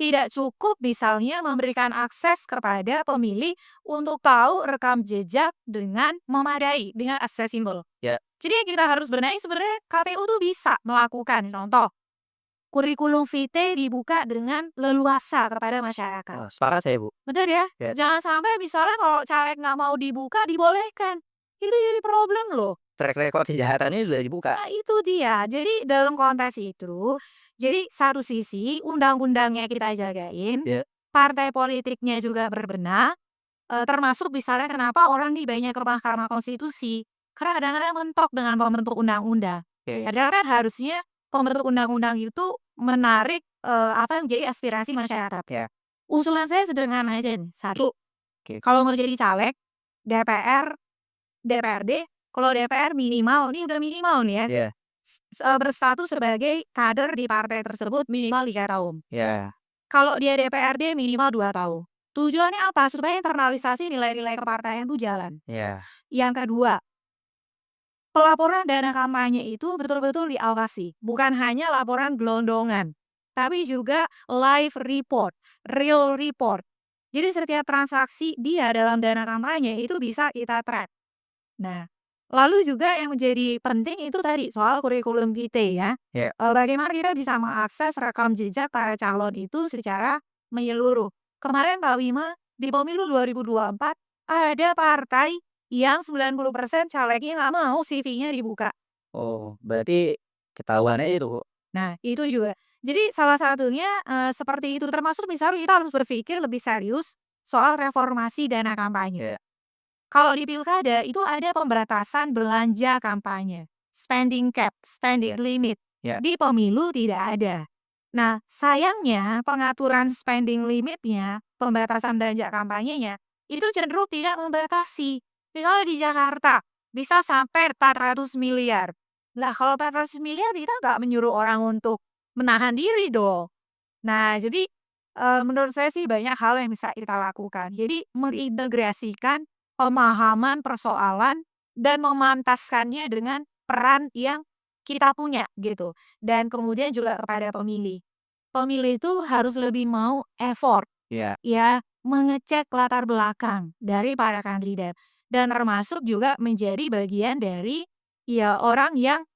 tidak cukup misalnya memberikan akses kepada pemilih untuk tahu rekam jejak dengan memadai, dengan aksesibel. Ya. Jadi yang kita harus benahi sebenarnya KPU tuh bisa melakukan contoh, kurikulum vitae dibuka dengan leluasa kepada masyarakat. Oh, sepakat saya, Bu. Bener ya? Ya. Jangan sampai misalnya kalau caleg nggak mau dibuka, dibolehkan. Itu jadi problem loh. Track record kejahatannya juga dibuka. Nah itu dia. Jadi dalam konteks itu, jadi satu sisi undang-undangnya kita jagain, Ya. partai politiknya juga berbenah, termasuk misalnya kenapa orang nih banyak ke Mahkamah Konstitusi, karena kadang-kadang mentok dengan pembentuk undang-undang. Oke. Padahal kan harusnya pembentuk undang-undang itu menarik, apa yang menjadi aspirasi masyarakat. Ya. Usulan saya sederhana aja nih, satu, Oke. kalau mau jadi caleg, DPR, DPRD, kalau DPR minimal, ini udah minimal nih ya, Ya. berstatus sebagai kader di partai tersebut minimal 3 tahun. Ya. Kalau dia DPRD minimal 2 tahun. Tujuannya apa? Supaya internalisasi nilai-nilai kepartaian itu jalan. Ya. Yang kedua, pelaporan dana kampanye itu betul-betul diawasi, bukan hanya laporan gelondongan, tapi juga live report, real report. Jadi setiap transaksi dia dalam dana kampanye itu bisa kita track. Nah, lalu juga yang menjadi penting itu tadi soal kurikulum vitae ya. Ya. Bagaimana kita bisa mengakses rekam jejak para calon itu secara menyeluruh. Kemarin Pak Wima di pemilu 2024 ada partai yang 90% calegnya nggak mau CV-nya dibuka. Oh, berarti ketahuan aja itu, Bu. Nah, itu juga. Jadi salah satunya, seperti itu, termasuk misalnya kita harus berpikir lebih serius soal reformasi dana kampanye. Ya. Kalau di pilkada itu ada pembatasan belanja kampanye, spending cap, spending limit. Ya. Di pemilu tidak ada. Nah, sayangnya pengaturan spending limitnya, pembatasan belanja kampanyenya, itu cenderung tidak membatasi. Misalnya di Jakarta, bisa sampai 400 miliar. Nah, kalau 400 miliar kita nggak menyuruh orang untuk menahan diri dong. Nah, jadi menurut saya sih banyak hal yang bisa kita lakukan. Jadi mengintegrasikan pemahaman persoalan dan memantaskannya dengan peran yang kita punya gitu. Dan kemudian juga kepada pemilih. Pemilih itu harus lebih mau effort Ya. ya mengecek latar belakang dari para kandidat dan termasuk juga menjadi bagian dari ya orang yang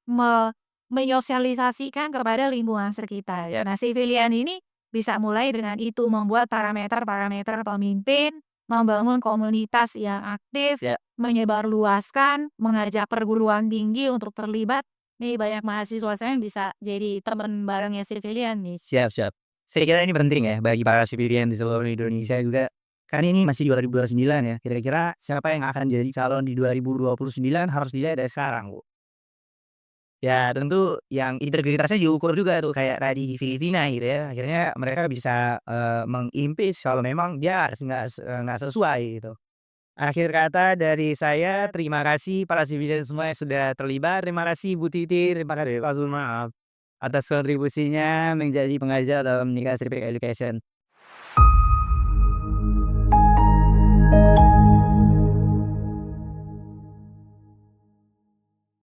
menyosialisasikan kepada lingkungan sekitar. Ya. Nah, si pilihan ini bisa mulai dengan itu membuat parameter-parameter pemimpin, membangun komunitas yang aktif, Ya. menyebarluaskan, mengajak perguruan tinggi untuk terlibat. Nih banyak mahasiswa saya yang bisa jadi teman barengnya si pilihan nih. Siap, siap. Saya kira ini penting ya bagi para sipirian di seluruh Indonesia juga. Kan ini masih 2029 ya. Kira-kira siapa yang akan jadi calon di 2029 harus dilihat dari sekarang, Bu. Ya tentu yang integritasnya diukur juga tuh kayak tadi di Filipina gitu ya. Akhirnya mereka bisa, meng-impeach kalau memang dia nggak sesuai gitu. Akhir kata dari saya, terima kasih para sipirian semua yang sudah terlibat. Terima kasih Bu Titi, terima kasih Pak Zulma atas kontribusinya menjadi pengajar dalam Nikah Civic Education.